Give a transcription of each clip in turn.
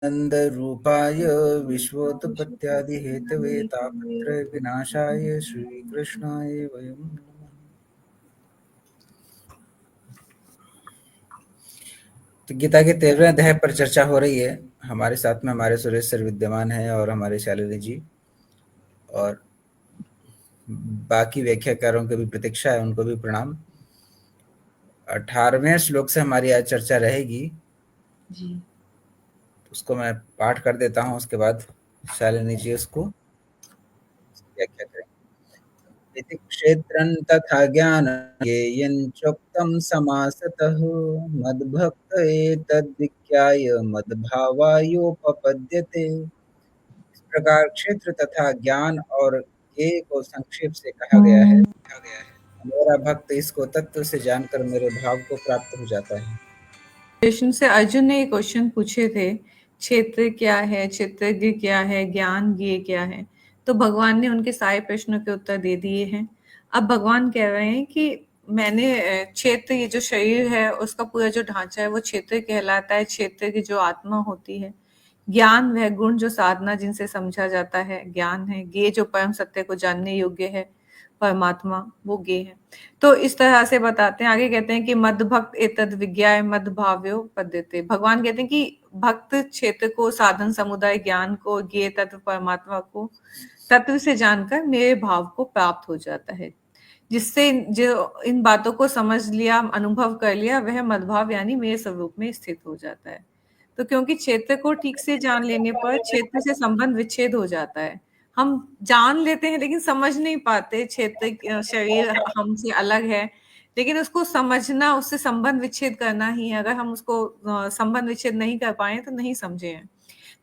नन्दरूपाय विश्वोत्पत्त्यादिहेतवे तापत्रय विनाशाय श्रीकृष्णाय वयं नमः। तो गीता के 13वें अध्याय पर चर्चा हो रही है। हमारे साथ में हमारे सुरेश सर विद्यमान हैं और हमारे शालिनी जी, और बाकी व्याख्याकारों की भी प्रतीक्षा है, उनको भी प्रणाम। 18वें श्लोक से हमारी आज चर्चा रहेगी जी। उसको मैं पाठ कर देता हूँ, उसके बाद शालिनी जी उसको व्याख्या करें। इति क्षेत्रं तथा ज्ञानं ज्ञेयं चोक्तं समासतः मद्भक्त एतद्विज्ञाय मद्भावायोपपद्यते। इस प्रकार क्षेत्र तथा ज्ञान और ज्ञेय को संक्षेप से कहा गया है। मेरा भक्त इसको तत्व से जानकर मेरे भाव को प्राप्त हो जाता है। कृष्ण से अर्जुन ने ये क्वेश्चन पूछे थे, क्षेत्र क्या है, क्षेत्रज्ञ क्या है, ज्ञान ज्ञेय क्या है। तो भगवान ने उनके सारे प्रश्नों के उत्तर दे दिए हैं। अब भगवान कह रहे हैं कि मैंने क्षेत्र, ये जो शरीर है उसका पूरा जो ढांचा है वो क्षेत्र कहलाता है। क्षेत्र की जो आत्मा होती है, ज्ञान वह गुण जो साधना जिनसे समझा जाता है ज्ञान है। ज्ञेय जो परम सत्य को जानने योग्य है परमात्मा, वो ज्ञेय है। तो इस तरह से बताते हैं। आगे कहते हैं कि मद भक्त एतद विज्ञाय मद भाव्यो पद्यते। भगवान कहते हैं कि भक्त क्षेत्र को, साधन समुदाय ज्ञान को, ज्ञेय तत्व परमात्मा को तत्व से जानकर मेरे भाव को प्राप्त हो जाता है। जिससे जो इन बातों को समझ लिया, अनुभव कर लिया, वह मदभाव यानी मेरे स्वरूप में स्थित हो जाता है। तो क्योंकि क्षेत्र को ठीक से जान लेने पर क्षेत्र से संबंध विच्छेद हो जाता है। हम जान लेते हैं लेकिन समझ नहीं पाते। क्षेत्र शरीर हमसे अलग है, लेकिन उसको समझना, उससे संबंध विच्छेद करना ही है। अगर हम उसको संबंध विच्छेद नहीं कर पाए तो नहीं समझे हैं।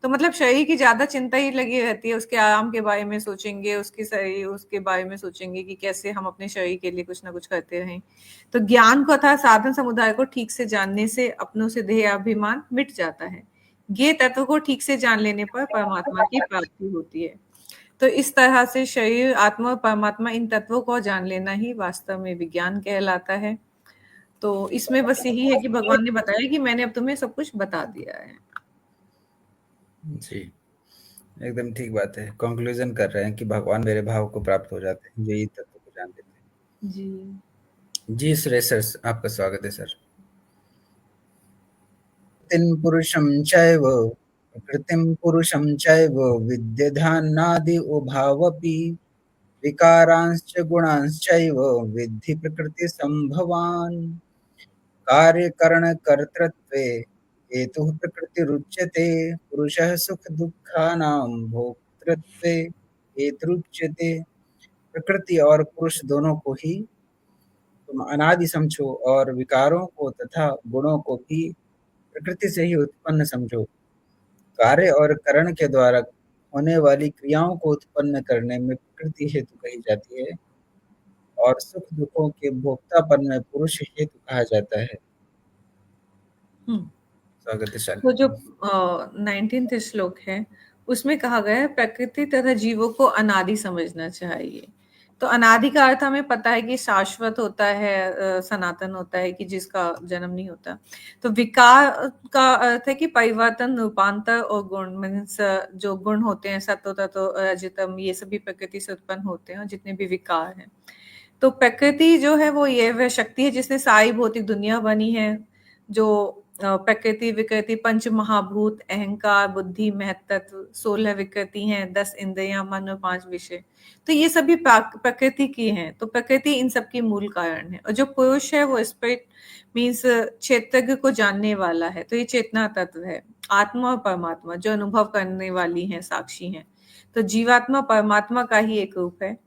तो मतलब शरीर की ज्यादा चिंता ही लगी रहती है, उसके आराम के बारे में सोचेंगे, उसके बारे में सोचेंगे कि कैसे हम अपने शरीर के लिए कुछ ना कुछ करते रहें। तो ज्ञान को अर्थात साधन समुदाय को ठीक से जानने से अपनों से देह अभिमान मिट जाता है। ये तत्व को ठीक से जान लेने पर परमात्मा की प्राप्ति होती है। तो इस तरह से शरीर, आत्मा और परमात्मा, इन तत्वों को जान लेना ही वास्तव में विज्ञान कहलाता है। तो इसमें बस यही है कि भगवान ने बताया कि मैंने अब तुम्हें सब कुछ बता दिया है। जी, एकदम ठीक बात है। कंक्लूजन कर रहे हैं कि भगवान मेरे भाव को प्राप्त हो जाते हैं, यही तत्व को जान लेते जी। हैं। जी सुरेश सर, आपका स्वागत है सर। प्रकृतिं पुरुषं चैव विद्यधानादि उभावपि विकारांश्च गुणांश्चैव विद्धि प्रकृतिसम्भवान्। कार्यकरणकर्तृत्वे हेतुः प्रकृतिरुच्यते, पुरुषः सुखदुःखानां भोक्तृत्वे हेतुरुच्यते। प्रकृति और पुरुष दोनों को ही तुम अनादि समझो और विकारों को तथा गुणों को भी प्रकृति से ही उत्पन्न समझो। कार्य और करण के द्वारा होने वाली क्रियाओं को उत्पन्न करने में प्रकृति हेतु कही जाती है और सुख दुखों के भोक्तापन में पुरुष हेतु कहा जाता है। हम्म। स्वागत है तो जो शालिनी। 19th श्लोक है, उसमें कहा गया है प्रकृति तथा जीवों को अनादि समझना चाहिए। तो अनादि का अर्थ हमें पता है कि शाश्वत होता है, सनातन होता है, कि जिसका जन्म नहीं होता। तो विकार का अर्थ है कि परिवर्तन, रूपांतर और गुण, मीन्स जो गुण होते हैं, सत्व तत्व रजतम, ये सभी प्रकृति से उत्पन्न होते हैं, और जितने भी विकार हैं। तो प्रकृति जो है वो ये वह शक्ति है जिसने सारी भौतिक दुनिया बनी है। जो प्रकृति विकृति, पंच महाभूत, अहंकार, बुद्धि, महत्त्व, 16 विकृति हैं, 10 इंद्रियां, मन और 5 विषय। तो ये सभी प्रकृति की हैं। तो प्रकृति इन सब की मूल कारण है। और जो पुरुष है वो स्पिरिट, मीन्स क्षेत्रज्ञ को जानने वाला है। तो ये चेतना तत्व है। आत्मा और परमात्मा जो अनुभव करने वाली हैं, साक्षी हैं। तो जीवात्मा परमात्मा का ही एक रूप है।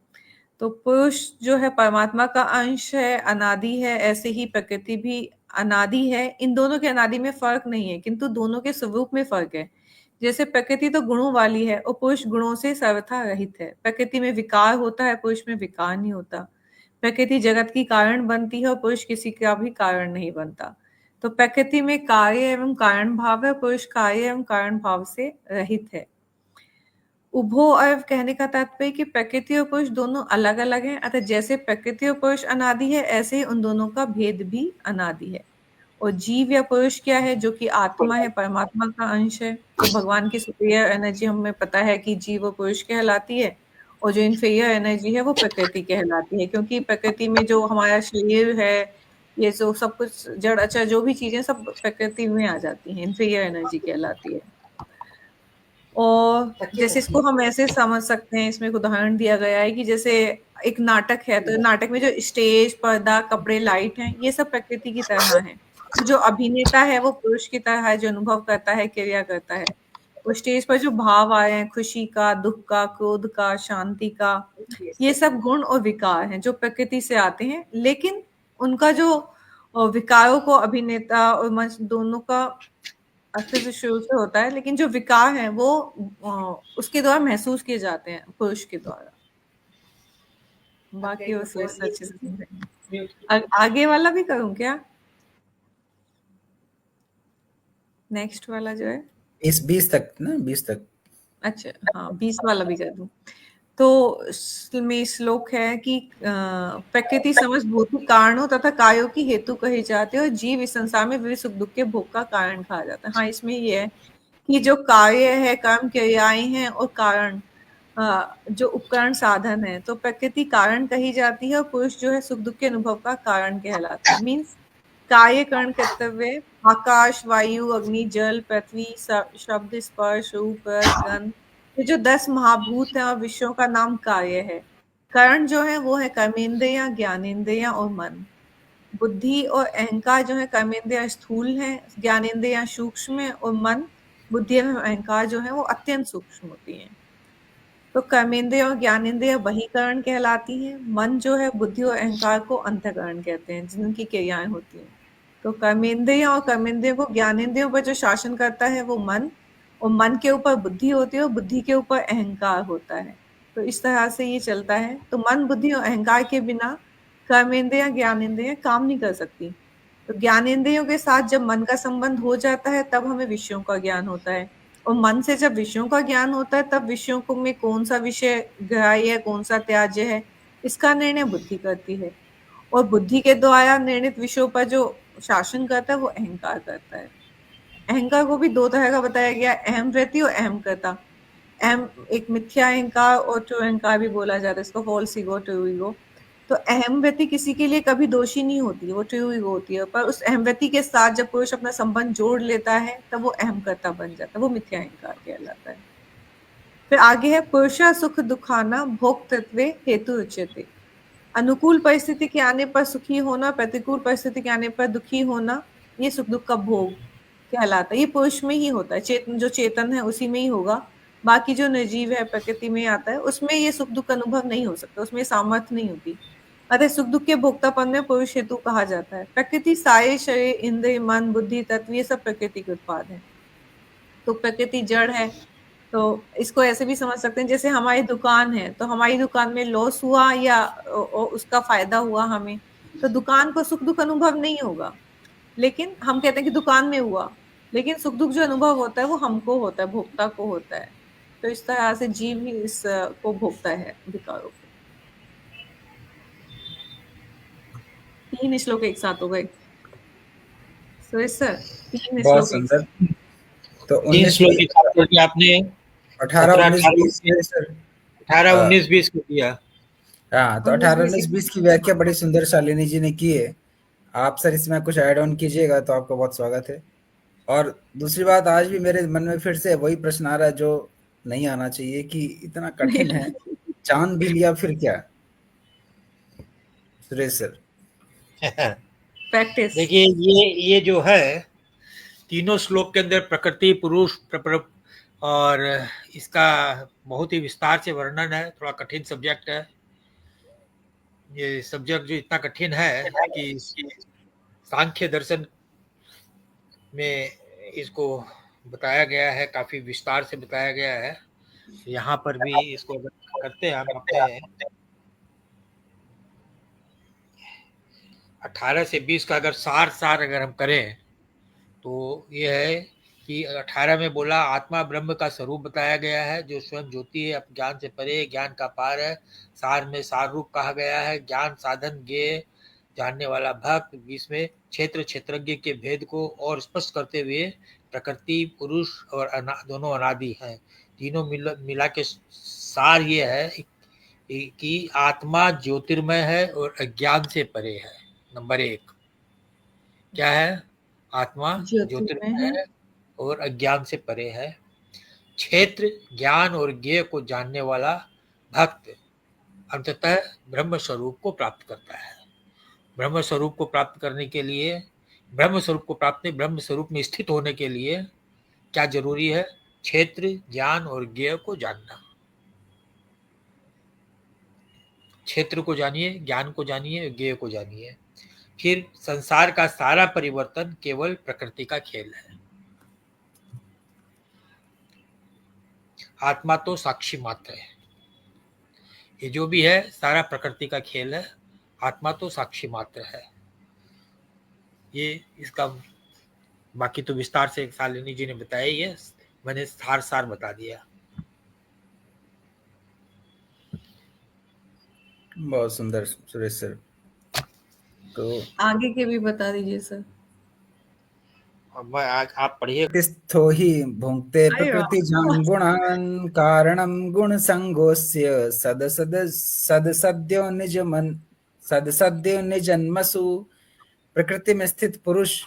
तो पुरुष जो है परमात्मा का अंश है, अनादि है। ऐसे ही प्रकृति भी अनादि है। इन दोनों के अनादि में फर्क नहीं है, किंतु दोनों के स्वरूप में फर्क है। जैसे प्रकृति तो गुणों वाली है और पुरुष गुणों से सर्वथा रहित है। प्रकृति में विकार होता है, पुरुष में विकार नहीं होता। प्रकृति जगत की कारण बनती है और पुरुष किसी का भी कारण नहीं बनता। तो प्रकृति में कार्य एवं कारण भाव है, पुरुष कार्य एवं कारण भाव से रहित है। उभोअयव कहने का तात्पर्य कि प्रकृति और पुरुष दोनों अलग अलग हैं। अतः जैसे प्रकृति और पुरुष अनादि है, ऐसे ही उन दोनों का भेद भी अनादि है। और जीव या पुरुष क्या है, जो कि आत्मा है, परमात्मा का अंश है। तो भगवान की सुपीरियर एनर्जी हमें पता है कि जीव और पुरुष कहलाती है, और जो इन्फीरियर एनर्जी है वो प्रकृति कहलाती है, क्योंकि प्रकृति में जो हमारा शरीर है, ये जो सब कुछ जड़ अचर जो भी चीजें सब प्रकृति में आ जाती हैं, इन्फीरियर एनर्जी कहलाती है। और जैसे इसको हम ऐसे समझ सकते हैं, इसमें एक उदाहरण दिया गया है कि जैसे एक नाटक है, तो नाटक में जो स्टेज, पर्दा, कपड़े, लाइट हैं, ये सब प्रकृति की तरह हैं। जो अभिनेता है वो पुरुष की तरह है, जो अनुभव करता है, क्रिया करता है। वो स्टेज पर जो भाव आ रहे हैं, खुशी का, दुख का, क्रोध का, शांति का, ये सब गुण और विकार हैं जो प्रकृति से आते हैं। लेकिन उनका जो विकारों को अभिनेता और मंच दोनों का अस्तित्व शुरू से होता है, लेकिन जो विकार हैं वो उसके द्वारा महसूस किए जाते हैं, पुरुष के द्वारा। बाकी वो सोच अच्छे से समझेंगे। आगे वाला भी करूं क्या? नेक्स्ट वाला जो है, इस 20 तक ना, 20 तक। अच्छा हाँ, 20 वाला भी कर दूं। तो में श्लोक है कि प्रकृति समस्त भौतिक कारणों तथा कार्यों की हेतु कही जाती है, और जीव इस संसार में विविध सुख दुख के भोग का कारण कहा जाता है। हाँ, इसमें ये है कि जो कार्य है, कर्म क्रियाएं हैं, और कारण जो उपकरण साधन है, तो प्रकृति कारण कही जाती है, और पुरुष जो है सुख दुख के अनुभव का कारण कहलाता है। मीन्स कार्य करण कर्तव्य, आकाश, वायु, अग्नि, जल, पृथ्वी, शब्द, स्पर्श, रूप, रस, गंध, ये जो 10 महाभूत हैं और विषयों का नाम कार्य है। करण जो है वो है कर्मेंद्रियां, ज्ञानेंद्रियां और मन। बुद्धि और अहंकार जो है कर्मेंद्रियां स्थूल है, ज्ञानेंद्रियां सूक्ष्म है, और मन, बुद्धि एवं अहंकार जो है वो अत्यंत सूक्ष्म होती है। तो कर्मेंद्रिय और ज्ञानेंद्रिय बहिकरण कहलाती हैं। मन जो है बुद्धि और अहंकार को अंतःकरण कहते हैं, जिनकी क्रियाएं होती हैं। तो कर्मेंद्रिय और कर्मेंद्रियों को, ज्ञानेंद्रियों पर जो शासन करता है वो मन, और मन के ऊपर बुद्धि होती है, और बुद्धि के ऊपर अहंकार होता है। तो इस तरह से ये चलता है। तो मन, बुद्धि और अहंकार के बिना कर्मेंद्रिय, ज्ञानेंद्रिय काम नहीं कर सकती। तो ज्ञानेंद्रियों के साथ जब मन का संबंध हो जाता है, तब हमें विषयों का ज्ञान होता है। और मन से जब विषयों का ज्ञान होता है, तब विषयों को में कौन सा विषय ग्राह्य है, कौन सा त्याज्य है, इसका निर्णय बुद्धि करती है। और बुद्धि के द्वारा निर्णित विषयों पर जो शासन करता है वो अहंकार करता है। अहंकार को भी 2 तरह का बताया गया, अहम वृत्ति और अहम कर्ता। अहम एक मिथ्या अहंकार और ट्रू अहंकार भी बोला जाता है, इसको फॉल्स ईगो, ट्रू ईगो। तो अहम व्यक्ति किसी के लिए कभी दोषी नहीं होती, वो ट्रू ईगो होती है। पर उस अहम व्यक्ति के साथ जब पुरुष अपना संबंध जोड़ लेता है, तब वो अहम कर्ता बन जाता है, वो मिथ्या अहंकार कहलाता है। फिर आगे है, पुरुषा सुख दुखाना भोक्तृत्वे हेतु उच्यते। अनुकूल परिस्थिति के आने पर सुखी होना, प्रतिकूल परिस्थिति के आने पर दुखी होना, ये सुख दुख का भोग कहलाता है। ये पुरुष में ही होता है, चेतन जो चेतन है उसी में ही होगा। बाकी जो निर्जीव है, प्रकृति में आता है, उसमें ये सुख दुख अनुभव नहीं हो सकता, उसमें सामर्थ्य नहीं होती। अतः सुख दुख के भोक्तापन में पुरुष हेतु कहा जाता है। प्रकृति सारे शरीर, इंद्रिय, मन, बुद्धि, तत्व, ये सब प्रकृति के उत्पाद है। तो प्रकृति जड़ है। तो इसको ऐसे भी समझ सकते हैं, जैसे हमारी दुकान है, तो हमारी दुकान में लॉस हुआ या उसका फायदा हुआ हमें, तो दुकान को सुख दुख अनुभव नहीं होगा। लेकिन हम कहते हैं कि दुकान में हुआ, लेकिन सुख दुख जो अनुभव होता है वो हमको होता है, भोक्ता को होता है। तो इस तरह से जीव ही इस को भोगता है, विकारों को। 3 श्लोक एक साथ हो गए सुरेश सर, 3 बहुत श्लोक एक सुंदर। साथ। तो तीन 19 श्लोक 20 की बात करके आपने 18 17, 19 18, 20 सर। 18, 19, 20 को दिया। हाँ, तो 19 18 20 19 20 की व्याख्या बड़ी सुंदर शालिनी जी ने की है। आप सर इसमें कुछ ऐड ऑन कीजिएगा तो आपका बहुत स्वागत है। और दूसरी बात, आज भी मेरे मन में फिर से वही प्रश्न आ रहा है जो नहीं आना चाहिए कि इतना कठिन है, चांद भी लिया फिर क्या? सुरेश सर। प्रैक्टिस। देखिए ये जो है तीनों श्लोक के अंदर प्रकृति, पुरुष, और इसका बहुत ही विस्तार से वर्णन है। थोड़ा कठिन सब्जेक्ट है ये सब्जेक्ट, जो इतना कठिन है कि सांख्य दर्शन में इसको बताया गया है, काफी विस्तार से बताया गया है। यहाँ पर भी इसको अगर करते हैं हम अपने 18 से 20 का अगर सार अगर हम करें, तो ये है कि 18 में बोला आत्मा ब्रह्म का स्वरूप बताया गया है, जो स्वयं ज्योति है, ज्ञान से परे, ज्ञान का पार है। सार में सार रूप कहा गया है, ज्ञान साधन ज्ञेय, जानने वाला भक्त 20 में क्षेत्र क्षेत्रज्ञ के भेद को और स्पष्ट करते हुए प्रकृति पुरुष और दोनों अनादि हैं, तीनों मिला के सार ये है कि आत्मा ज्योतिर्मय है और अज्ञान से परे है। नंबर 1 क्या है? आत्मा ज्योतिर्मय ज्योतिर्मय है है और अज्ञान से परे है। क्षेत्र ज्ञान और ज्ञेय को जानने वाला भक्त अंततः ब्रह्म स्वरूप को प्राप्त करता है। ब्रह्म स्वरूप को प्राप्त करने के लिए, ब्रह्म स्वरूप में स्थित होने के लिए क्या जरूरी है? क्षेत्र ज्ञान और ज्ञेय को जानना। क्षेत्र को जानिए, ज्ञान को जानिए, ज्ञेय को जानिए। फिर संसार का सारा परिवर्तन केवल प्रकृति का खेल है। आत्मा तो साक्षी मात्र है। ये जो भी है सारा प्रकृति का खेल है, आत्मा तो साक्षी मात्र है। ये इसका बाकी तो विस्तार से शालिनी जी ने बताया ही है, मैंने सार बता दिया। बहुत सुंदर सुरेश सर। तो आगे के भी बता दीजिए सर। आप पढ़िए। स्थो ही भुंक्ते अरे वाह, प्रकृति जान गुणान कारणम गुण संगोस्य सदसद्यो निजन्मसु। प्रकृति में स्थित पुरुष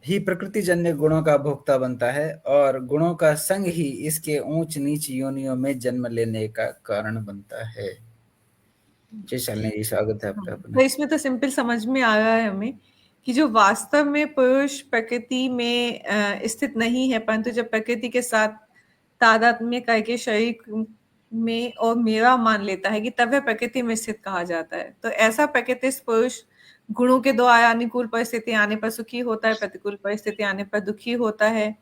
ही प्रकृति जन्य गुणों का भोक्ता बनता है और गुणों का संग ही इसके ऊंच नीच योनियों में जन्म लेने का कारण बनता है। जय शालिनी जी, स्वागत है आपका। तो इसमें तो सिंपल समझ में आ रहा है हमें कि जो वास्तव में पुरुष प्रकृति में स्थित नहीं है, परंतु जब प्रकृति के साथ तादात्म्य करके शरीर में और मेरा मान लेता है कि तब वह प्रकृति में स्थित कहा जाता है। तो ऐसा प्रकृतिस्थ पुरुष गुणों के द्वारा अनुकूल परिस्थिति आने पर सुखी होता है, प्रतिकूल परिस्थिति आने पर दुखी होता है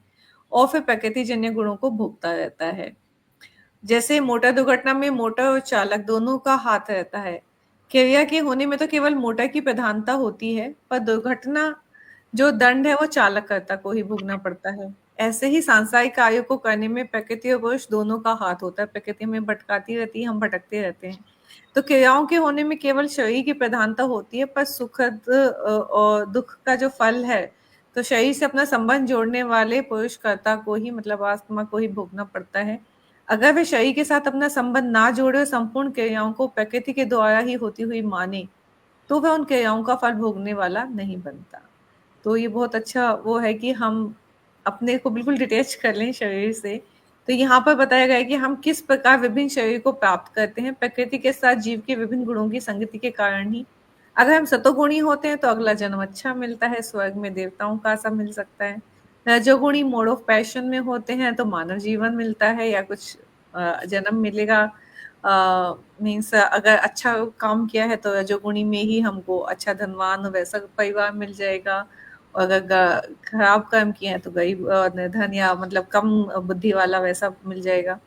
और फिर प्रकृति जन्य गुणों को भोगता रहता है। जैसे मोटर दुर्घटना में मोटर और चालक दोनों का हाथ रहता है। क्रिया के होने में तो केवल मोटर की प्रधानता होती है, पर दुर्घटना जो दंड है वो चालक कर्ता को ही भोगना पड़ता है। ऐसे ही सांसारिक कार्यों को करने में प्रकृति और पुरुष दोनों का हाथ होता है। प्रकृति हमें भटकाती रहती है, हम भटकते रहते हैं। तो क्रियाओं के होने में केवल शरीर की प्रधानता होती है, पर सुखद और दुख का जो फल है तो शरीर से अपना संबंध जोड़ने वाले पुरुष कर्ता को ही, मतलब आत्मा को ही भोगना पड़ता है। अगर वे शरीर के साथ अपना संबंध ना जोड़े और संपूर्ण क्रियाओं को प्रकृति के द्वारा ही होती हुई माने, तो वह उन क्रियाओं का फल भोगने वाला नहीं बनता। तो ये बहुत अच्छा वो है कि हम अपने को बिल्कुल डिटैच कर लें शरीर से। तो यहाँ पर बताया गया है कि हम किस प्रकार विभिन्न शरीर को प्राप्त करते हैं। प्रकृति के साथ जीव के विभिन्न गुणों की संगति के कारण ही अगर हम सतोगुणी होते हैं तो अगला जन्म अच्छा मिलता है, स्वर्ग में देवताओं का सा मिल सकता है। रजोगुणी मोड ऑफ पैशन में होते हैं तो मानव जीवन मिलता है या कुछ जन्म मिलेगा। मीन्स अगर अच्छा काम किया है तो रजोगुणी में ही हमको अच्छा धनवान वैसा परिवार मिल जाएगा, और अगर खराब कर्म किए हैं तो गरीब निर्धन या मतलब कम बुद्धि वाला वैसा मिल जाएगा।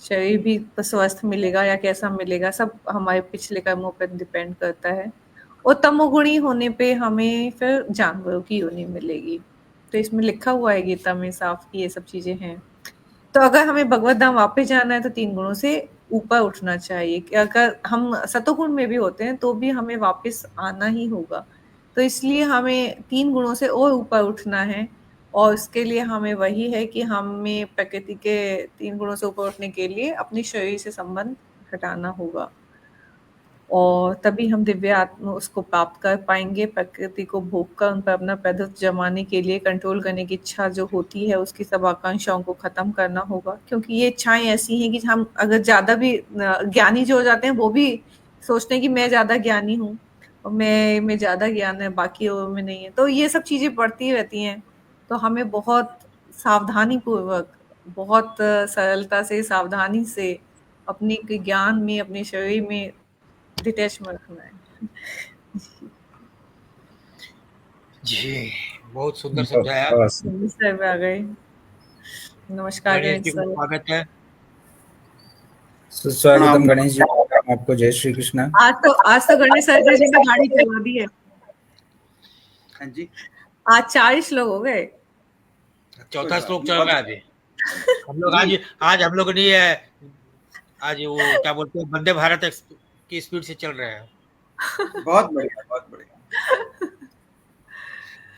शरीर भी स्वस्थ मिलेगा या कैसा मिलेगा, सब हमारे पिछले कर्मों पर डिपेंड करता है। और तमोगुणी होने पे हमें फिर जानवरों की योनि मिलेगी। तो इसमें लिखा हुआ है गीता में साफ कि ये सब चीजें हैं। तो अगर हमें भगवत धाम वापस जाना है तो 3 गुणों से ऊपर उठना चाहिए। कि अगर हम सतोगुण में भी होते हैं तो भी हमें वापस आना ही होगा। तो इसलिए हमें 3 गुणों से और ऊपर उठना है, और इसके लिए हमें वही है कि हमें प्रकृति के 3 गुणों से ऊपर उठने के लिए अपने शरीर से संबंध हटाना होगा, और तभी हम दिव्य आत्मा उसको प्राप्त कर पाएंगे। प्रकृति को भोग कर उन पर अपना प्रभुत्व जमाने के लिए कंट्रोल करने की इच्छा जो होती है उसकी सब आकांक्षाओं को खत्म करना होगा। क्योंकि ये इच्छाएं ऐसी हैं कि हम अगर ज्यादा भी ज्ञानी जो हो जाते हैं वो भी सोचते हैं कि मैं ज्यादा ज्ञानी हूँ और मैं ज्यादा ज्ञान है बाकी में नहीं है। तो ये सब चीजें बढ़ती रहती हैं। तो हमें बहुत सावधानी पूर्वक, बहुत सरलता से, सावधानी से अपने ज्ञान में, अपने शरीर में डिटैच में रखना है। जी बहुत सुंदर समझाया। सर आ गए। नमस्कार गणेश गणेश जी को सर। स्वागत है। सुस्वागतम गणेश जी, आपको जय श्री कृष्ण। आज तो गणेश सर जी ने गाड़ी चला दी है। हाँ जी, आज 4 श्लोक हो गए। 4था श्लोक चल रहा है अभी। हम लोग आज हम लोग नहीं है, आज वो क्या बोलते हैं वंदे भारत की स्पीड से चल रहे हैं। बहुत बढ़िया, बहुत बढ़िया।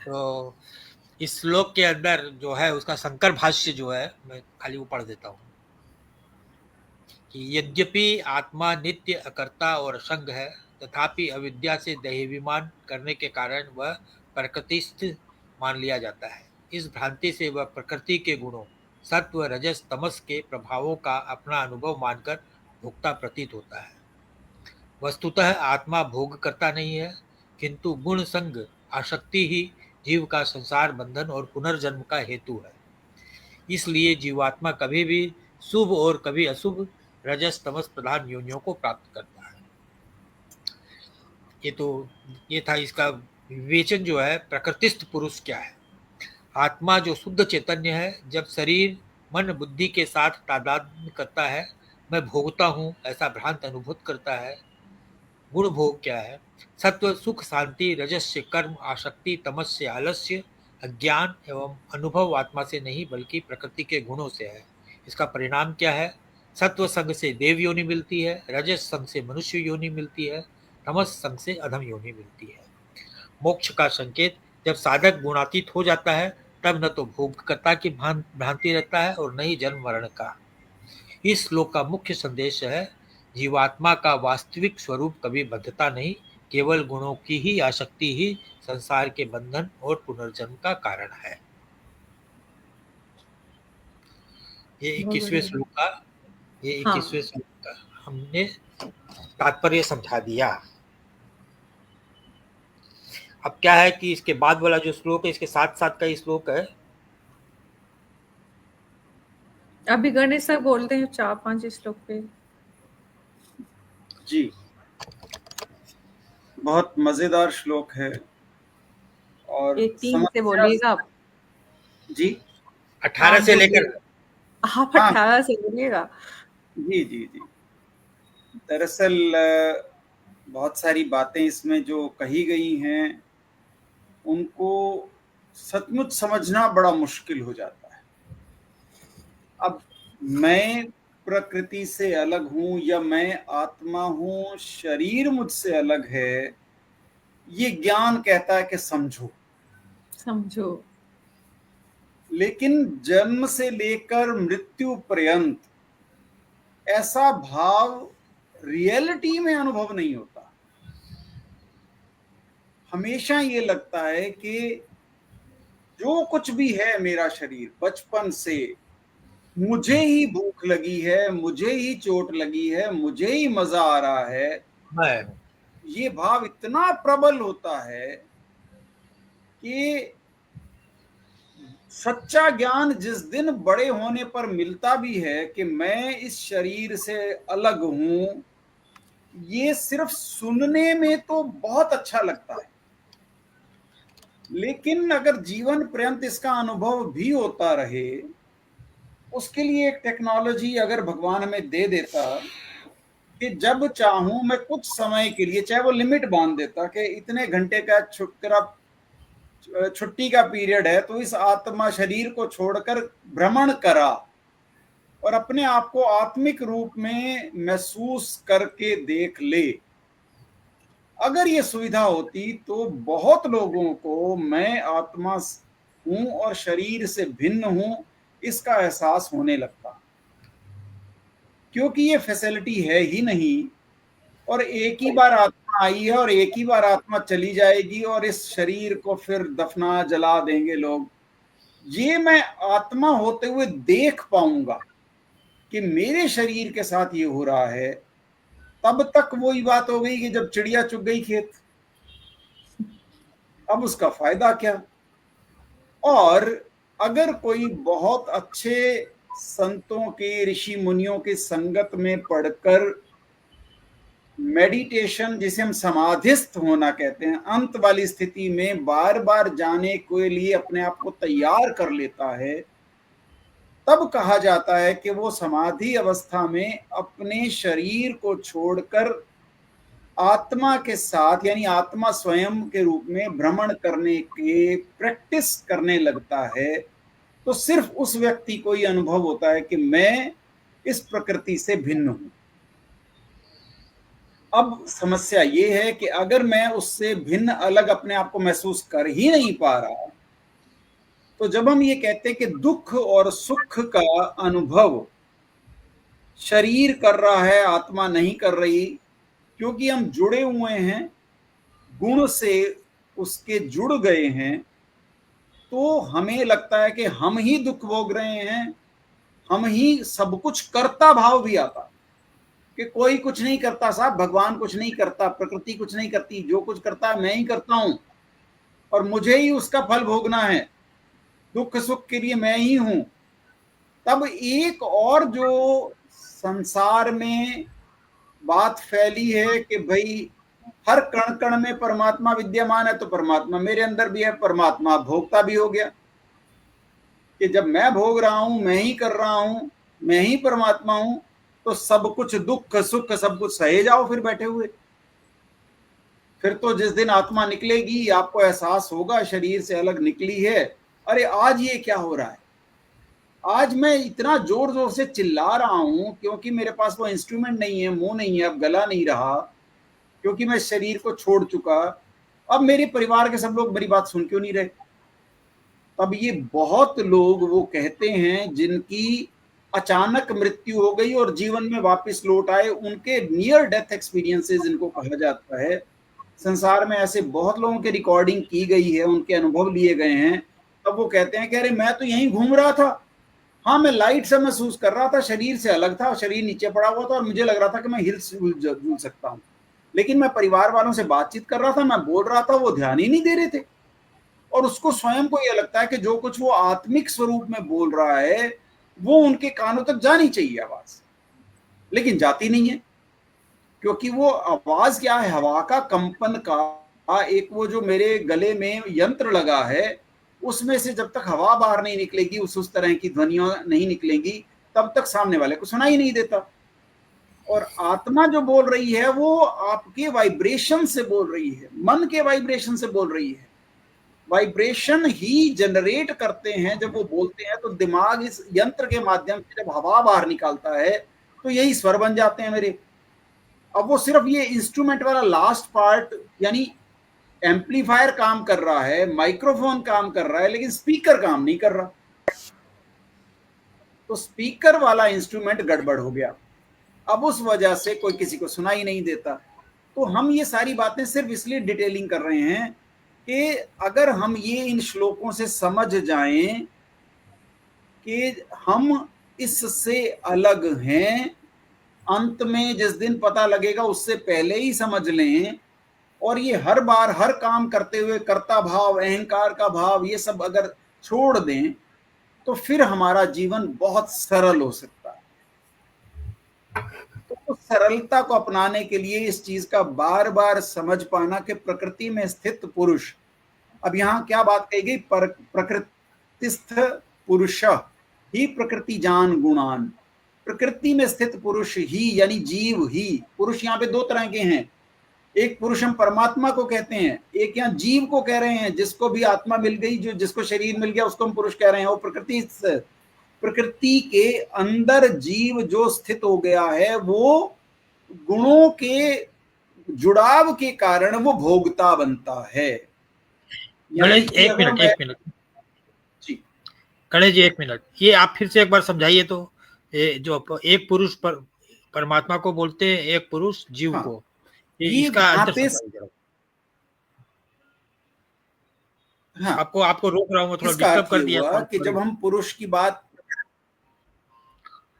तो इस श्लोक के अंदर जो है उसका शंकर भाष्य जो है, मैं खाली वो पढ़ देता हूँ कि यद्यपि आत्मा नित्य अकर्ता और असंग है, तथापि अविद्या से देहाभिमान करने के कारण वह प्रकृतिस्थ मान लिया जाता है। इस भ्रांति से वह प्रकृति के गुणों सत्व रजस तमस के प्रभावों का अपना अनुभव मानकर भोगता प्रतीत होता है। वस्तुतः आत्मा भोग करता नहीं है, किंतु गुण संग आसक्ति ही जीव का संसार बंधन और पुनर्जन्म का हेतु है। इसलिए जीवात्मा कभी भी शुभ और कभी अशुभ रजस तमस प्रधान योनियों को प्राप्त करता है। ये तो ये था इसका विवेचन जो है प्रकृतिस्थ पुरुष क्या है। आत्मा जो शुद्ध चैतन्य है, जब शरीर मन बुद्धि के साथ तादात्म्य करता है, मैं भोगता हूँ ऐसा भ्रांत अनुभूत करता है। गुण भोग क्या है? सत्व सुख शांति, रजस से कर्म आसक्ति, तमस से आलस्य, अज्ञान एवं अनुभव आत्मा से नहीं बल्कि प्रकृति के गुणों से है। इसका परिणाम क्या है? सत्व संग से देव योनि मिलती है, रजस संग से मनुष्य योनि मिलती है, तमस संग से अधम योनि मिलती है। मोक्ष का संकेत जब साधक गुणातीत हो जाता है, तब न तो भोगकर्ता की भ्रांति रहता है और न ही जन्म मरण का। इस श्लोक का मुख्य संदेश है, जीवात्मा का वास्तविक स्वरूप कभी बद्धता नहीं, केवल गुणों की ही आसक्ति ही संसार के बंधन और पुनर्जन्म का कारण है। ये बहुत 21वें बढ़िया। श्लोक का ये हाँ 21वें श्लोक का हमने तात्पर्य समझा दिया। अब क्या है कि इसके बाद वाला जो श्लोक है, इसके साथ साथ का ही श्लोक है। अभी गणेश सर बोलते हैं 4-5 श्लोक पे। जी, बहुत मजेदार श्लोक है और एक 3 से समस्या। बोलिएगा आप। जी, 18 से जो लेकर आप हाँ 18 से बोलिएगा। जी जी जी। दरअसल बहुत सारी बातें इसमें जो कही गई हैं उनको सचमुच समझना बड़ा मुश्किल हो जाता है। अब मैं प्रकृति से अलग हूं या मैं आत्मा हूं, शरीर मुझसे अलग है, ये ज्ञान कहता है कि समझो। समझो। लेकिन जन्म से लेकर मृत्यु पर्यंत ऐसा भाव रियलिटी में अनुभव नहीं होता। हमेशा ये लगता है कि जो कुछ भी है मेरा शरीर, बचपन से मुझे ही भूख लगी है, मुझे ही चोट लगी है, मुझे ही मजा आ रहा है, मैं ये भाव इतना प्रबल होता है कि सच्चा ज्ञान जिस दिन बड़े होने पर मिलता भी है कि मैं इस शरीर से अलग हूं, ये सिर्फ सुनने में तो बहुत अच्छा लगता है, लेकिन अगर जीवन पर्यंत इसका अनुभव भी होता रहे, उसके लिए एक टेक्नोलॉजी अगर भगवान हमें दे देता कि जब चाहूं मैं कुछ समय के लिए, चाहे वो लिमिट बांध देता कि इतने घंटे का छुट्टी का पीरियड है, तो इस आत्मा शरीर को छोड़कर भ्रमण करा और अपने आप को आत्मिक रूप में महसूस करके देख ले। अगर ये सुविधा होती तो बहुत लोगों को मैं आत्मा हूं और शरीर से भिन्न हूं इसका एहसास होने लगता, क्योंकि ये फैसिलिटी है ही नहीं। और एक ही बार आत्मा आई है और एक ही बार आत्मा चली जाएगी और इस शरीर को फिर दफना जला देंगे लोग। ये मैं आत्मा होते हुए देख पाऊंगा कि मेरे शरीर के साथ ये हो रहा है, तब तक वही बात हो गई कि जब चिड़िया चुग गई खेत, अब उसका फायदा क्या। और अगर कोई बहुत अच्छे संतों के, ऋषि मुनियों की संगत में पढ़कर मेडिटेशन, जिसे हम समाधिस्थ होना कहते हैं, अंत वाली स्थिति में बार बार जाने के लिए अपने आप को तैयार कर लेता है, तब कहा जाता है कि वो समाधि अवस्था में अपने शरीर को छोड़कर आत्मा के साथ, यानी आत्मा स्वयं के रूप में भ्रमण करने के प्रैक्टिस करने लगता है। तो सिर्फ उस व्यक्ति को ये अनुभव होता है कि मैं इस प्रकृति से भिन्न हूं। अब समस्या ये है कि अगर मैं उससे भिन्न अलग अपने आप को महसूस कर ही नहीं पा रहा, तो जब हम ये कहते हैं कि दुख और सुख का अनुभव शरीर कर रहा है, आत्मा नहीं कर रही, क्योंकि हम जुड़े हुए हैं, गुण से उसके जुड़ गए हैं, तो हमें लगता है कि हम ही दुख भोग रहे हैं, हम ही सब कुछ करता भाव भी आता कि कोई कुछ नहीं करता साहब, भगवान कुछ नहीं करता, प्रकृति कुछ नहीं करती, जो कुछ करता है मैं ही करता हूं और मुझे ही उसका फल भोगना है, दुख सुख के लिए मैं ही हूं। तब एक और जो संसार में बात फैली है कि भाई हर कण कण में परमात्मा विद्यमान है, तो परमात्मा मेरे अंदर भी है, परमात्मा भोगता भी हो गया कि जब मैं भोग रहा हूं, मैं ही कर रहा हूं, मैं ही परमात्मा हूं, तो सब कुछ दुख सुख सब कुछ सहे जाओ फिर बैठे हुए। फिर तो जिस दिन आत्मा निकलेगी आपको एहसास होगा शरीर से अलग निकली है, अरे आज ये क्या हो रहा है, आज मैं इतना जोर जोर से चिल्ला रहा हूं क्योंकि मेरे पास वो इंस्ट्रूमेंट नहीं है, मुंह नहीं है, अब गला नहीं रहा, क्योंकि मैं शरीर को छोड़ चुका। अब मेरे परिवार के सब लोग मेरी बात सुन क्यों नहीं रहे? तब ये बहुत लोग वो कहते हैं जिनकी अचानक मृत्यु हो गई और जीवन में वापस लौट आए, उनके नियर डेथ एक्सपीरियंसेस इनको कहा जाता है। संसार में ऐसे बहुत लोगों की रिकॉर्डिंग की गई है, उनके अनुभव लिए गए हैं। तब वो कहते हैं कि अरे मैं तो यहीं घूम रहा था, हाँ मैं लाइट से महसूस कर रहा था, शरीर से अलग था, शरीर नीचे पड़ा हुआ था और मुझे लग रहा था कि मैं हिल झूल सकता हूँ, लेकिन मैं परिवार वालों से बातचीत कर रहा था, मैं बोल रहा था, वो ध्यान ही नहीं दे रहे थे। और उसको स्वयं को यह लगता है कि जो कुछ वो आत्मिक स्वरूप में बोल रहा है वो उनके कानों तक जानी चाहिए आवाज, लेकिन जाती नहीं है, क्योंकि वो आवाज क्या है, हवा का कंपन का एक वो जो मेरे गले में यंत्र लगा है, उसमें से जब तक हवा बाहर नहीं निकलेगी, उस तरह की ध्वनियां नहीं निकलेंगी, तब तक सामने वाले को सुनाई नहीं देता। और आत्मा जो बोल रही है वो आपके वाइब्रेशन से बोल रही है, मन के वाइब्रेशन से बोल रही है। वाइब्रेशन ही जनरेट करते हैं, जब वो बोलते हैं तो दिमाग इस यंत्र के माध्यम से जब हवा बाहर निकालता है तो यही स्वर बन जाते हैं मेरे। अब वो सिर्फ ये इंस्ट्रूमेंट वाला लास्ट पार्ट, यानी एम्पलीफायर काम कर रहा है, माइक्रोफोन काम कर रहा है, लेकिन स्पीकर काम नहीं कर रहा, तो स्पीकर वाला इंस्ट्रूमेंट गड़बड़ हो गया। अब उस वजह से कोई किसी को सुनाई नहीं देता। तो हम ये सारी बातें सिर्फ इसलिए डिटेलिंग कर रहे हैं कि अगर हम ये इन श्लोकों से समझ जाएं कि हम इससे अलग हैं, अंत में जिस दिन पता लगेगा उससे पहले ही समझ लें, और ये हर बार हर काम करते हुए कर्ता भाव, अहंकार का भाव, ये सब अगर छोड़ दें तो फिर हमारा जीवन बहुत सरल हो सकता है। तो उस सरलता को अपनाने के लिए इस चीज का बार बार समझ पाना कि प्रकृति में स्थित पुरुष, अब यहाँ क्या बात कही गई, प्रकृतिस्थ पुरुष ही प्रकृति जान गुणान, प्रकृति में स्थित पुरुष ही यानी जीव ही, पुरुष यहाँ पे दो तरह के हैं, एक पुरुष हम परमात्मा को कहते हैं, एक यहाँ जीव को कह रहे हैं, जिसको भी आत्मा मिल गई, जो जिसको शरीर मिल गया उसको हम पुरुष कह रहे हैं। वो प्रकृति के अंदर जीव जो स्थित हो गया है, वो गुणों के जुड़ाव के कारण वो भोगता बनता है। गणेश एक मिनट जी, गणेश जी एक मिनट, ये आप फिर से एक बार समझाइए तो, जो एक पुरुष परमात्मा को बोलते हैं, एक पुरुष जीव हाँ, को, ये इसका अंतर समझाइए। हाँ, आपको रोक रहा हूँ, थोड़ा डिस्टर्ब कर दिया कि जब हम पुरुष की बात,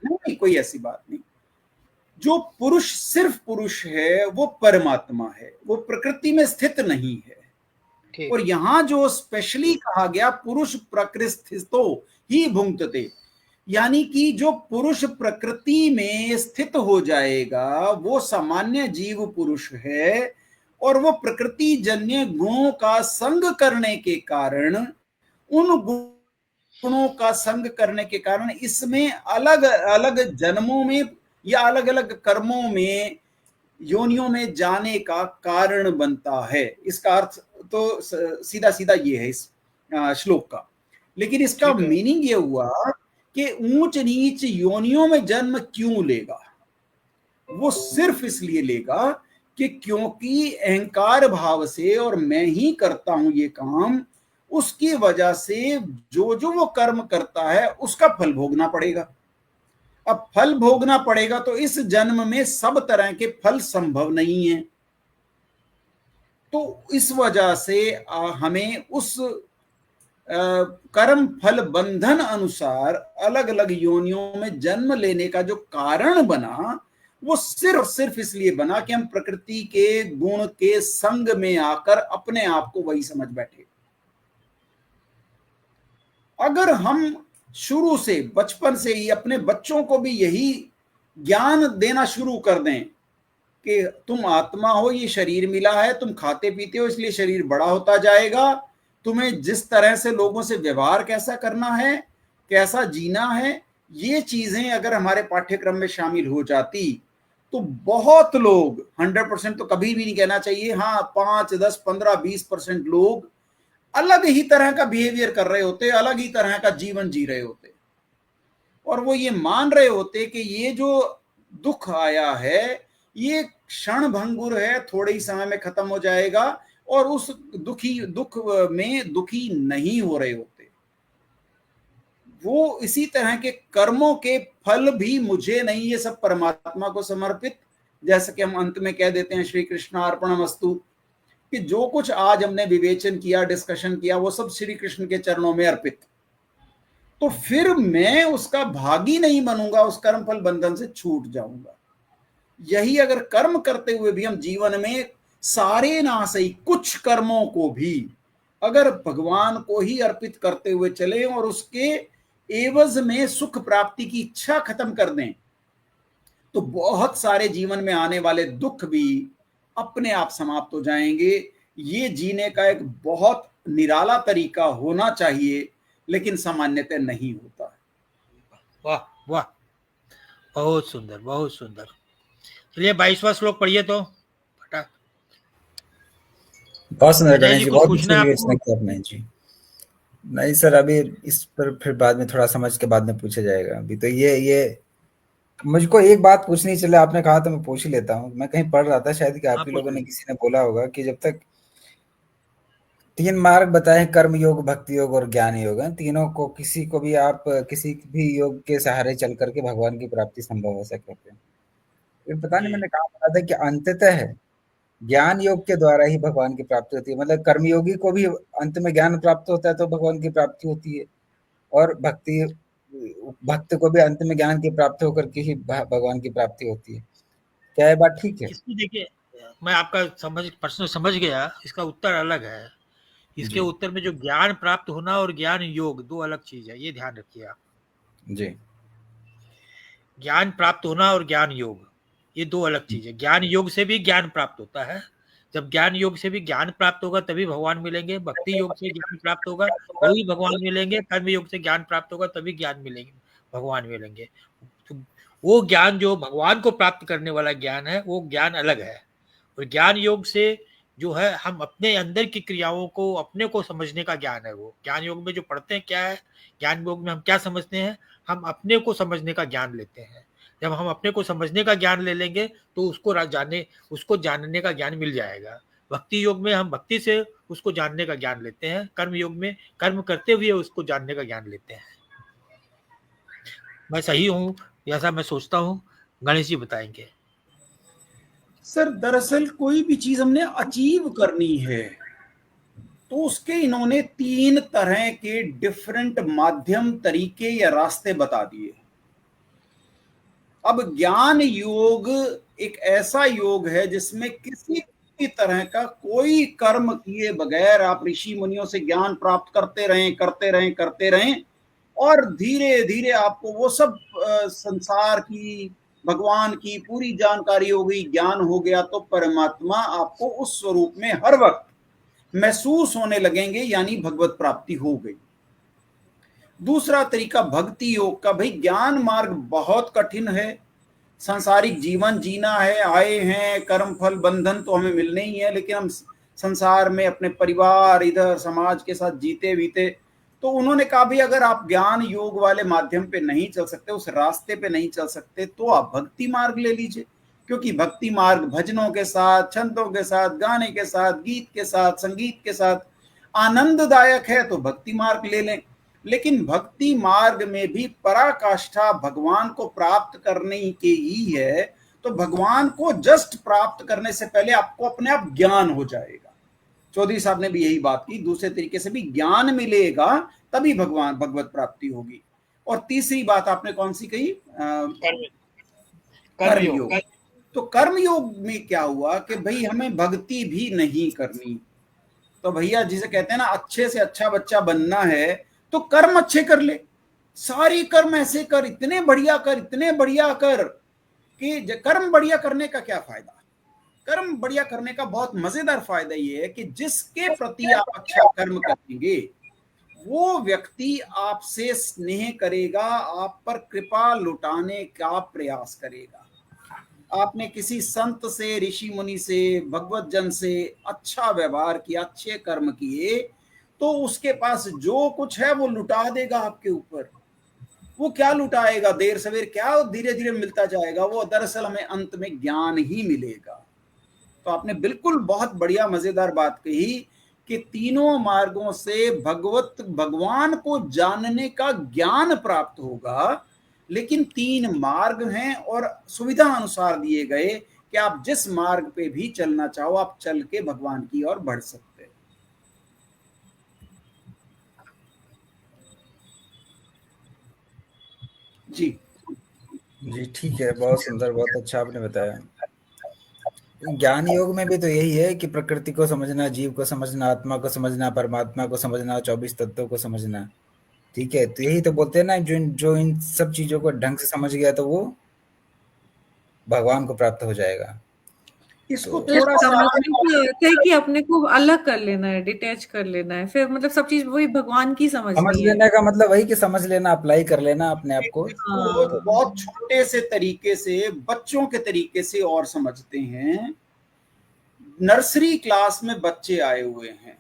नहीं कोई ऐसी बात नहीं, जो पुरुष सिर्फ पुरुष है वो परमात्मा है, वो प्रकृति में स्थित नहीं है। और यहां जो स्पेशली कहा गया पुरुष प्रकृतिस्थो ही भुंक्ते, यानी कि जो पुरुष प्रकृति में स्थित हो जाएगा वो सामान्य जीव पुरुष है, और वो प्रकृति जन्य गुणों का संग करने के कारण, उन गुणों का संग करने के कारण इसमें अलग अलग जन्मों में या अलग अलग कर्मों में, योनियों में जाने का कारण बनता है। इसका अर्थ तो सीधा सीधा ये है इस श्लोक का। लेकिन इसका मीनिंग ये हुआ कि ऊंच नीच योनियों में जन्म क्यों लेगा, वो सिर्फ इसलिए लेगा कि क्योंकि अहंकार भाव से और मैं ही करता हूं ये काम, उसकी वजह से जो जो वो कर्म करता है उसका फल भोगना पड़ेगा। अब फल भोगना पड़ेगा तो इस जन्म में सब तरह के फल संभव नहीं है। तो इस वजह से हमें उस कर्म फल बंधन अनुसार अलग अलग योनियों में जन्म लेने का जो कारण बना, वो सिर्फ इसलिए बना कि हम प्रकृति के गुण के संग में आकर अपने आप को वही समझ बैठे। अगर हम शुरू से बचपन से ही अपने बच्चों को भी यही ज्ञान देना शुरू कर दें कि तुम आत्मा हो, ये शरीर मिला है, तुम खाते पीते हो इसलिए शरीर बड़ा होता जाएगा, तुम्हें जिस तरह से लोगों से व्यवहार कैसा करना है, कैसा जीना है, ये चीजें अगर हमारे पाठ्यक्रम में शामिल हो जाती तो बहुत लोग, 100% तो कभी भी नहीं कहना चाहिए, हाँ 5, 10, 15, 20% लोग अलग ही तरह का बिहेवियर कर रहे होते, अलग ही तरह का जीवन जी रहे होते, और वो ये मान रहे होते कि ये जो दुख आया है ये क्षण भंगुर है, थोड़े ही समय में खत्म हो जाएगा, और उस दुख में दुखी नहीं हो रहे होते। वो इसी तरह के कर्मों के फल भी मुझे नहीं, ये सब परमात्मा को समर्पित, जैसे कि हम अंत में कह देते हैं श्री कृष्णार्पणमस्तु, कि जो कुछ आज हमने विवेचन किया, डिस्कशन किया, वो सब श्री कृष्ण के चरणों में अर्पित। तो फिर मैं उसका भागी नहीं बनूंगा, उस कर्म फल बंधन से छूट जाऊंगा। यही अगर कर्म करते हुए भी हम जीवन में सारे ना सही कुछ कर्मों को भी अगर भगवान को ही अर्पित करते हुए चले और उसके एवज में सुख प्राप्ति की इच्छा खत्म कर दें, तो बहुत सारे जीवन में आने वाले दुख भी अपने आप समाप्त हो जाएंगे। ये जीने का एक बहुत निराला तरीका होना चाहिए, लेकिन सामान्यतः नहीं होता। वाह वाह, बहुत सुंदर, बहुत सुंदर। चलिए 22वां श्लोक पढ़िए तो फटाक। बहुत सुंदर अजय गणेश जी जी, कुछ बहुत पूछना अच्छी है विवेचना आपको? की आपने जी। नहीं सर, अभी इस पर फिर बाद में थोड़ा समझ के बाद में पूछा जाएगा। अभी तो ये मुझको एक बात पूछनी चले, आपने कहा तो मैं पूछ ही लेता हूँ। मैं कहीं पढ़ रहा था, शायद कि आप हाँ ही पूछ लोगों ने लीजिए। किसी ने बोला होगा कि जब तक 3 मार्ग बताए हैं, कर्म योग, भक्ति योग और ज्ञान योग है, तीनों को किसी को भी आप किसी भी योग के सहारे चल करके भगवान की प्राप्ति संभव, ऐसा कहते हैं। फिर पता नहीं जी मैंने कहा पढ़ा था कि अंततः ज्ञान योग के द्वारा ही भगवान की प्राप्ति होती है। मतलब कर्मयोगी को भी अंत में ज्ञान प्राप्त होता है तो भगवान की प्राप्ति होती है, और भक्त को भी अंत में ज्ञान की प्राप्ति होकर के ही भगवान की प्राप्ति होती है। क्या ये बात ठीक है? इसमें देखिए, मैं आपका प्रश्न समझ गया, इसका उत्तर अलग है। इसके जी उत्तर में जो ज्ञान प्राप्त होना और ज्ञान योग दो अलग चीज है, ये ध्यान रखिए आप। जी ज्ञान प्राप्त होना और ज्ञान योग ये दो अलग चीज है। ज्ञान योग से भी ज्ञान प्राप्त होता है, जब ज्ञान योग से भी ज्ञान प्राप्त होगा तभी भगवान मिलेंगे। भक्ति योग से ज्ञान प्राप्त होगा तभी भगवान मिलेंगे। कर्म योग से ज्ञान प्राप्त होगा तभी ज्ञान मिलेंगे, भगवान मिलेंगे। तो वो ज्ञान जो भगवान को प्राप्त करने वाला ज्ञान है वो ज्ञान अलग है। और ज्ञान योग से जो है हम अपने अंदर की क्रियाओं को, अपने को समझने का ज्ञान है। वो ज्ञान योग में जो पढ़ते हैं क्या है, ज्ञान योग में हम क्या समझते हैं, हम अपने को समझने का ज्ञान लेते हैं। जब हम अपने को समझने का ज्ञान ले लेंगे तो उसको जानने का ज्ञान मिल जाएगा। भक्ति योग में हम भक्ति से उसको जानने का ज्ञान लेते हैं, कर्म योग में कर्म करते हुए उसको जानने का ज्ञान लेते हैं। मैं सही हूँ, ऐसा मैं सोचता हूँ, गणेश जी बताएंगे। सर दरअसल कोई भी चीज हमने अचीव करनी है तो उसके इन्होंने 3 तरह के डिफरेंट माध्यम, तरीके या रास्ते बता दिए। अब ज्ञान योग एक ऐसा योग है जिसमें किसी भी तरह का कोई कर्म किए बगैर आप ऋषि मुनियों से ज्ञान प्राप्त करते रहें और धीरे धीरे आपको वो सब संसार की, भगवान की पूरी जानकारी हो गई, ज्ञान हो गया, तो परमात्मा आपको उस स्वरूप में हर वक्त महसूस होने लगेंगे, यानी भगवत प्राप्ति हो गई। दूसरा तरीका भक्ति योग का। भाई ज्ञान मार्ग बहुत कठिन है, सांसारिक जीवन जीना है, आए हैं, कर्म फल बंधन तो हमें मिलने ही है, लेकिन हम संसार में अपने परिवार, इधर समाज के साथ जीते बीते, तो उन्होंने कहा भी अगर आप ज्ञान योग वाले माध्यम पे नहीं चल सकते, उस रास्ते पे नहीं चल सकते, तो आप भक्ति मार्ग ले लीजिए। क्योंकि भक्ति मार्ग भजनों के साथ, छंदों के साथ, गाने के साथ, गीत के साथ, संगीत के साथ आनंददायक है, तो भक्ति मार्ग ले लें। लेकिन भक्ति मार्ग में भी पराकाष्ठा भगवान को प्राप्त करने की ही है, तो भगवान को जस्ट प्राप्त करने से पहले आपको अपने आप ज्ञान हो जाएगा। चौधरी साहब ने भी यही बात की, दूसरे तरीके से भी ज्ञान मिलेगा तभी भगवान भगवत प्राप्ति होगी। और तीसरी बात आपने कौन सी कही? कर्मयोग। तो कर्मयोग में क्या हुआ कि भाई हमें भक्ति भी नहीं करनी, तो भैया जिसे कहते हैं ना अच्छे से अच्छा बच्चा बनना है तो कर्म अच्छे कर ले, सारी कर्म ऐसे कर, इतने बढ़िया कर, इतने बढ़िया कर कि कर्म बढ़िया करने का क्या फायदा? कर्म बढ़िया करने का बहुत मजेदार फायदा ये है कि जिसके प्रति आप अच्छा कर्म करेंगे वो व्यक्ति आपसे स्नेह करेगा, आप पर कृपा लुटाने का प्रयास करेगा। आपने किसी संत से, ऋषि मुनि से, भगवत जन से अच्छा व्यवहार किया, अच्छे कर्म किए, तो उसके पास जो कुछ है वो लुटा देगा आपके ऊपर। वो क्या लुटाएगा? देर सवेर क्या, धीरे धीरे मिलता जाएगा। वो दरअसल हमें अंत में ज्ञान ही मिलेगा। तो आपने बिल्कुल बहुत बढ़िया मजेदार बात कही कि तीनों मार्गों से भगवान को जानने का ज्ञान प्राप्त होगा, लेकिन 3 मार्ग हैं और सुविधा अनुसार दिए गए कि आप जिस मार्ग पे भी चलना चाहो आप चल के भगवान की ओर बढ़ सकते हैं। जी जी ठीक है, बहुत सुंदर, बहुत अच्छा आपने बताया। ज्ञान योग में भी तो यही है कि प्रकृति को समझना, जीव को समझना, आत्मा को समझना, परमात्मा को समझना, 24 तत्वों को समझना। ठीक है, तो यही तो बोलते हैं ना, जो इन सब चीजों को ढंग से समझ गया तो वो भगवान को प्राप्त हो जाएगा। इसको तो थोड़ा सा समझने की अर्थ है कि अपने को अलग कर लेना है, डिटैच कर लेना है, फिर मतलब सब चीज वही भगवान की समझ समझनी है। लेने का मतलब वही कि समझ लेना, अप्लाई कर लेना अपने आप को। इसको तो बहुत छोटे से तरीके से, बच्चों के तरीके से और समझते हैं। नर्सरी क्लास में बच्चे आए हुए हैं,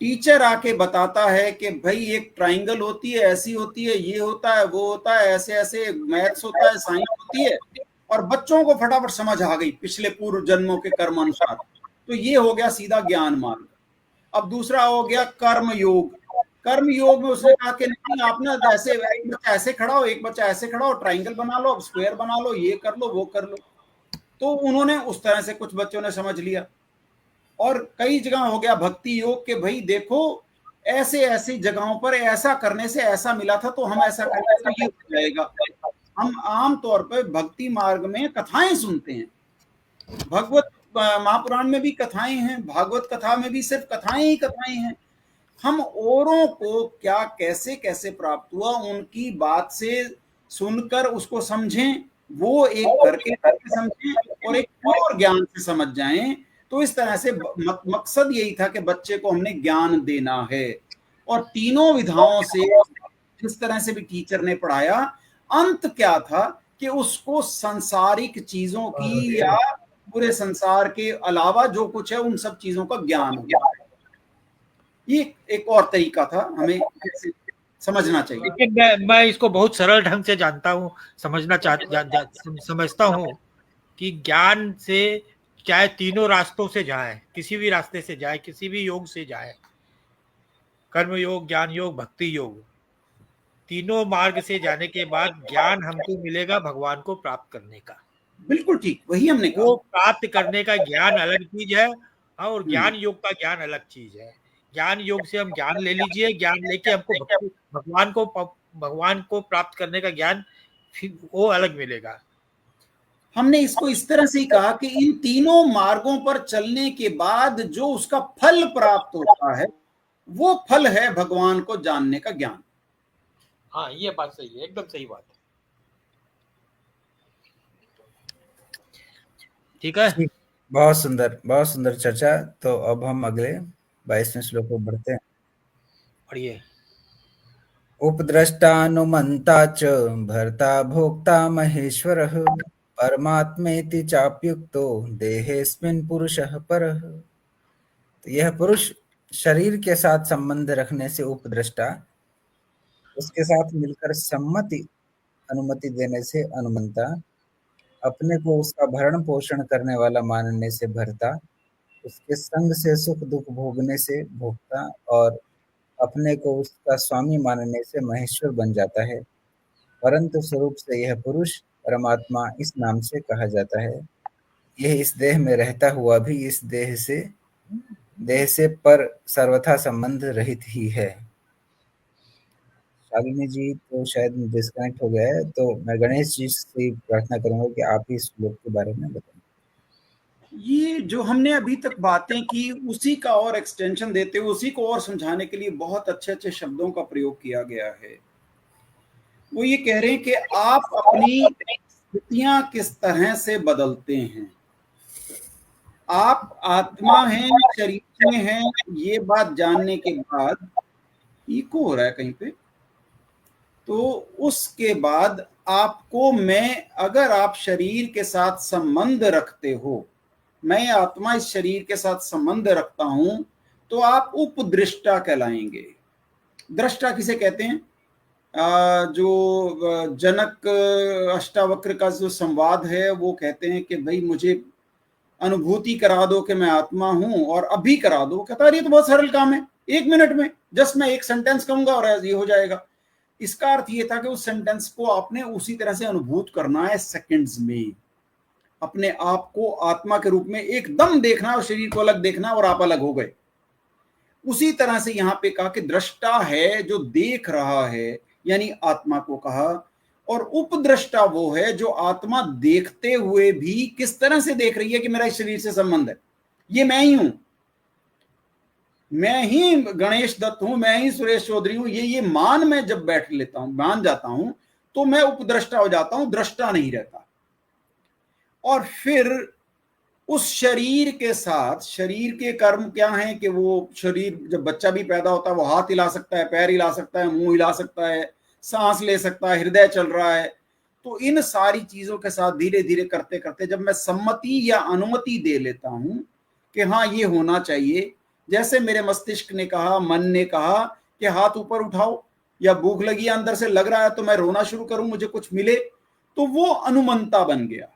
टीचर आके बताता है कि भाई एक ट्राइंगल होती है, ऐसी होती है, ये होता है, वो होता है, ऐसे ऐसे मैथ्स होता है, साइंस होती है, और बच्चों को फटाफट समझ आ गई पिछले पूर्व जन्मों के कर्म अनुसार। तो ये हो गया सीधा ज्ञान मार्ग। अब दूसरा हो गया कर्म योग। कर्म योग में उसने कहा कि नहीं, आप ना ऐसे, एक बच्चा ऐसे खड़ा हो, एक बच्चा ऐसे खड़ा हो, ट्राइंगल बना लो, स्क्वायर बना लो, ये कर लो, वो कर लो। तो उन्होंने उस तरह से कुछ बच्चों ने समझ लिया। और कई जगह हो गया भक्ति योग के भाई देखो ऐसे ऐसी जगहों पर ऐसा करने से ऐसा मिला था, तो हम ऐसा करेंगे तो ये हो जाएगा। हम आम तौर पर भक्ति मार्ग में कथाएं सुनते हैं, भगवत महापुराण में भी कथाएं हैं, भागवत कथा में भी सिर्फ कथाएं ही कथाएं हैं। हम औरों को क्या कैसे कैसे प्राप्त हुआ उनकी बात से सुनकर उसको समझें, वो एक करके समझें और एक प्योर ज्ञान से समझ जाएं। तो इस तरह से मकसद यही था कि बच्चे को हमने ज्ञान देना है। और तीनों विधाओं से जिस तरह से भी टीचर ने पढ़ाया, अंत क्या था कि उसको सांसारिक चीजों की या पूरे संसार के अलावा जो कुछ है उन सब चीजों का ज्ञान हो जाए। ये एक और तरीका था, हमें कैसे समझना चाहिए। लेकिन मैं इसको बहुत सरल ढंग से जानता हूँ, समझता हूँ कि ज्ञान से चाहे तीनों रास्तों से जाए, किसी भी रास्ते से जाए, किसी भी योग से जाए, कर्म योग, ज्ञान योग, भक्ति योग, तीनों मार्ग से जाने के बाद ज्ञान हमको मिलेगा भगवान को प्राप्त करने का। बिल्कुल ठीक, वही हमने कहा। वो प्राप्त करने का ज्ञान अलग चीज है और ज्ञान योग का ज्ञान अलग चीज है। ज्ञान योग से हम ज्ञान ले लीजिए, ज्ञान लेके हमको भगवान को प्राप्त करने का ज्ञान फिर वो अलग मिलेगा। हमने इसको इस तरह से ही कहा कि इन तीनों मार्गों पर चलने के बाद जो उसका फल प्राप्त होता है वो फल है भगवान को जानने का ज्ञान। हाँ, ये बात सही है, एकदम सही बात है। ठीक है, बहुत सुंदर चर्चा। तो अब हम अगले 22वें श्लोक को बढ़ते हैं। पढ़िए। उपद्रष्टानुमन्ता च भर्ता भोक्ता महेश्वरः परमात्मेति चाप्युक्तो देहेऽस्मिन् पुरुषः परः। तो यह पुरुष शरीर के साथ संबंध रखने से उपद्रष्टा, उसके साथ मिलकर अनुमति देने से अनुमंता, अपने को उसका भरण पोषण करने वाला मानने से भरता, उसके संग से सुख दुख भोगने से भोगता और अपने को उसका स्वामी मानने से महेश्वर बन जाता है। परंतु स्वरूप से यह पुरुष परमात्मा इस नाम से कहा जाता है। यह इस देह में रहता हुआ भी इस देह से पर सर्वथा संबंध रहित ही है। शालिनी जी तो शायद डिस्कनेक्ट हो गया है, तो मैं गणेश जी से प्रार्थना करूंगा कि आप ही इस श्लोक के बारे में बताएं। ये जो हमने अभी तक बातें की उसी का और एक्सटेंशन देते हुए उसी को और समझाने के लिए बहुत अच्छे अच्छे शब्दों का प्रयोग किया गया है। वो ये कह रहे हैं कि आप अपनी स्थितियां किस तरह से बदलते हैं। आप आत्मा हैं, शरीर में हैं, ये बात जानने के बाद, इको हो रहा है कहीं पे, तो उसके बाद आपको अगर आप शरीर के साथ संबंध रखते हो, मैं आत्मा इस शरीर के साथ संबंध रखता हूं, तो आप उपदृष्टा कहलाएंगे। दृष्टा किसे कहते हैं? जो जनक अष्टावक्र का जो संवाद है वो कहते हैं कि भाई मुझे अनुभूति करा दो कि मैं आत्मा हूं, और अभी करा दो। कहता है ये तो बहुत सरल काम है, 1 मिनट में जस्ट मैं एक सेंटेंस कहूंगा और ये हो जाएगा। इसका अर्थ ये था कि उस सेंटेंस को आपने उसी तरह से अनुभूत करना है, सेकंड्स में अपने आप को आत्मा के रूप में एकदम देखना और शरीर को अलग देखना और आप अलग हो गए। उसी तरह से यहां पे कहा कि दृष्टा है जो देख रहा है, यानी आत्मा को कहा, और उपद्रष्टा वो है जो आत्मा देखते हुए भी किस तरह से देख रही है कि मेरा इस शरीर से संबंध है, ये मैं ही हूं, मैं ही गणेश दत्त हूं, मैं ही सुरेश चौधरी हूं, ये मान मैं जब बैठ लेता हूं, मान जाता हूं, तो मैं उपद्रष्टा हो जाता हूं, दृष्टा नहीं रहता। और फिर उस शरीर के साथ, शरीर के कर्म क्या हैं कि वो शरीर जब बच्चा भी पैदा होता है वो हाथ हिला सकता है, पैर हिला सकता है, मुंह हिला सकता है, सांस ले सकता है, हृदय चल रहा है। तो इन सारी चीजों के साथ धीरे धीरे करते करते जब मैं सम्मति या अनुमति दे लेता हूं कि हाँ ये होना चाहिए, जैसे मेरे मस्तिष्क ने कहा, मन ने कहा कि हाथ ऊपर उठाओ, या भूख लगी है अंदर से लग रहा है तो मैं रोना शुरू करूं, मुझे कुछ मिले, तो वो अनुमंता बन गया।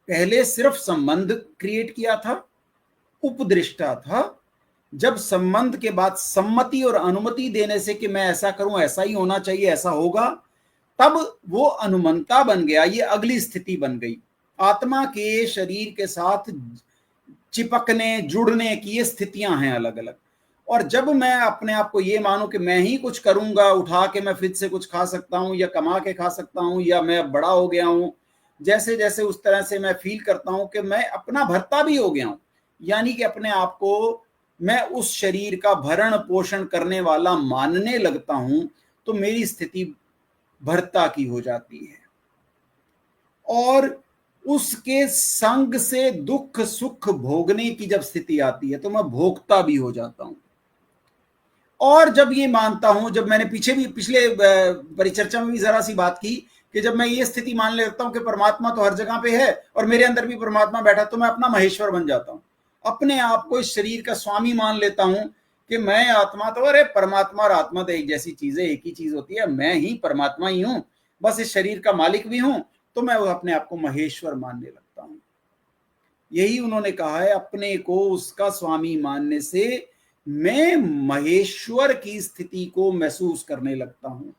पहले सिर्फ संबंध क्रिएट किया था, उपदृष्टा था। जब संबंध के बाद सम्मति और अनुमति देने से कि मैं ऐसा करूं, ऐसा ही होना चाहिए, ऐसा होगा, तब वो अनुमंता बन गया। ये अगली स्थिति बन गई। आत्मा के शरीर के साथ चिपकने जुड़ने की ये स्थितियां हैं अलग अलग। और जब मैं अपने आप को ये मानूं कि मैं ही कुछ करूंगा, उठा के मैं फ्रिज से कुछ खा सकता हूं या कमा के खा सकता हूं, या मैं बड़ा हो गया हूं, जैसे जैसे उस तरह से मैं फील करता हूं कि मैं अपना भर्ता भी हो गया हूं, यानी कि अपने आप को मैं उस शरीर का भरण पोषण करने वाला मानने लगता हूं, तो मेरी स्थिति भर्ता की हो जाती है। और उसके संग से दुख सुख भोगने की जब स्थिति आती है तो मैं भोगता भी हो जाता हूं। और जब ये मानता हूं, जब मैंने पिछले परिचर्चा में भी जरा सी बात की कि जब मैं ये स्थिति मान लेता हूं कि परमात्मा तो हर जगह पे है और मेरे अंदर भी परमात्मा बैठा, तो मैं अपना महेश्वर बन जाता हूं। अपने आप को इस शरीर का स्वामी मान लेता हूं कि मैं आत्मा तो, अरे परमात्मा और आत्मा तो एक जैसी चीज है, एक ही चीज होती है, मैं ही परमात्मा ही हूं, बस इस शरीर का मालिक भी हूं, तो मैं अपने आप को महेश्वर मानने लगता हूं। यही उन्होंने कहा है, अपने को उसका स्वामी मानने से मैं महेश्वर की स्थिति को महसूस करने लगता हूं।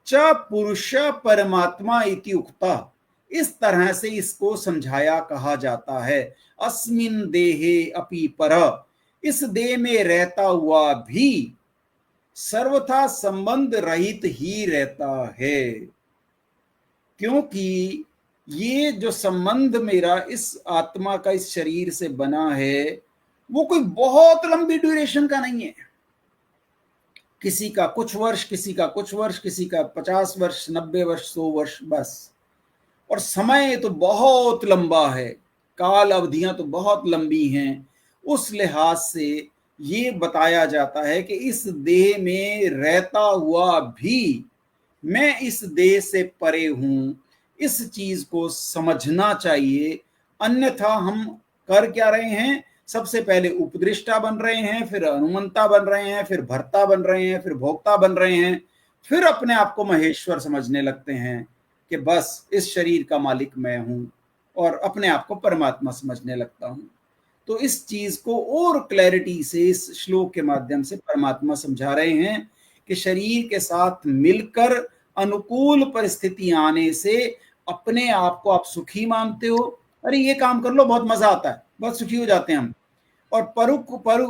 च पुरुष परमात्मा इति उक्ता, इस तरह से इसको समझाया कहा जाता है। अस्मिन देहे अपि पर, इस देह में रहता हुआ भी सर्वथा संबंध रहित ही रहता है, क्योंकि ये जो संबंध मेरा इस आत्मा का इस शरीर से बना है वो कोई बहुत लंबी ड्यूरेशन का नहीं है। किसी का कुछ वर्ष, किसी का कुछ वर्ष, किसी का 50 वर्ष, 90 वर्ष, 100 वर्ष, बस। और समय तो बहुत लंबा है, काल अवधियां तो बहुत लंबी हैं। उस लिहाज से ये बताया जाता है कि इस देह में रहता हुआ भी मैं इस देह से परे हूं, इस चीज को समझना चाहिए। अन्यथा हम कर क्या रहे हैं? सबसे पहले उपदृष्टा बन रहे हैं, फिर अनुमंता बन रहे हैं, फिर भर्ता बन रहे हैं, फिर भोक्ता बन रहे हैं, फिर अपने आप को महेश्वर समझने लगते हैं कि बस इस शरीर का मालिक मैं हूं और अपने आप को परमात्मा समझने लगता हूं। तो इस चीज को और क्लैरिटी से इस श्लोक के माध्यम से परमात्मा समझा रहे हैं कि शरीर के साथ मिलकर अनुकूल परिस्थितियां आने से अपने आप को आप सुखी मानते हो, अरे ये काम कर लो बहुत मजा आता है, बहुत सुखी हो जाते हैं हम। और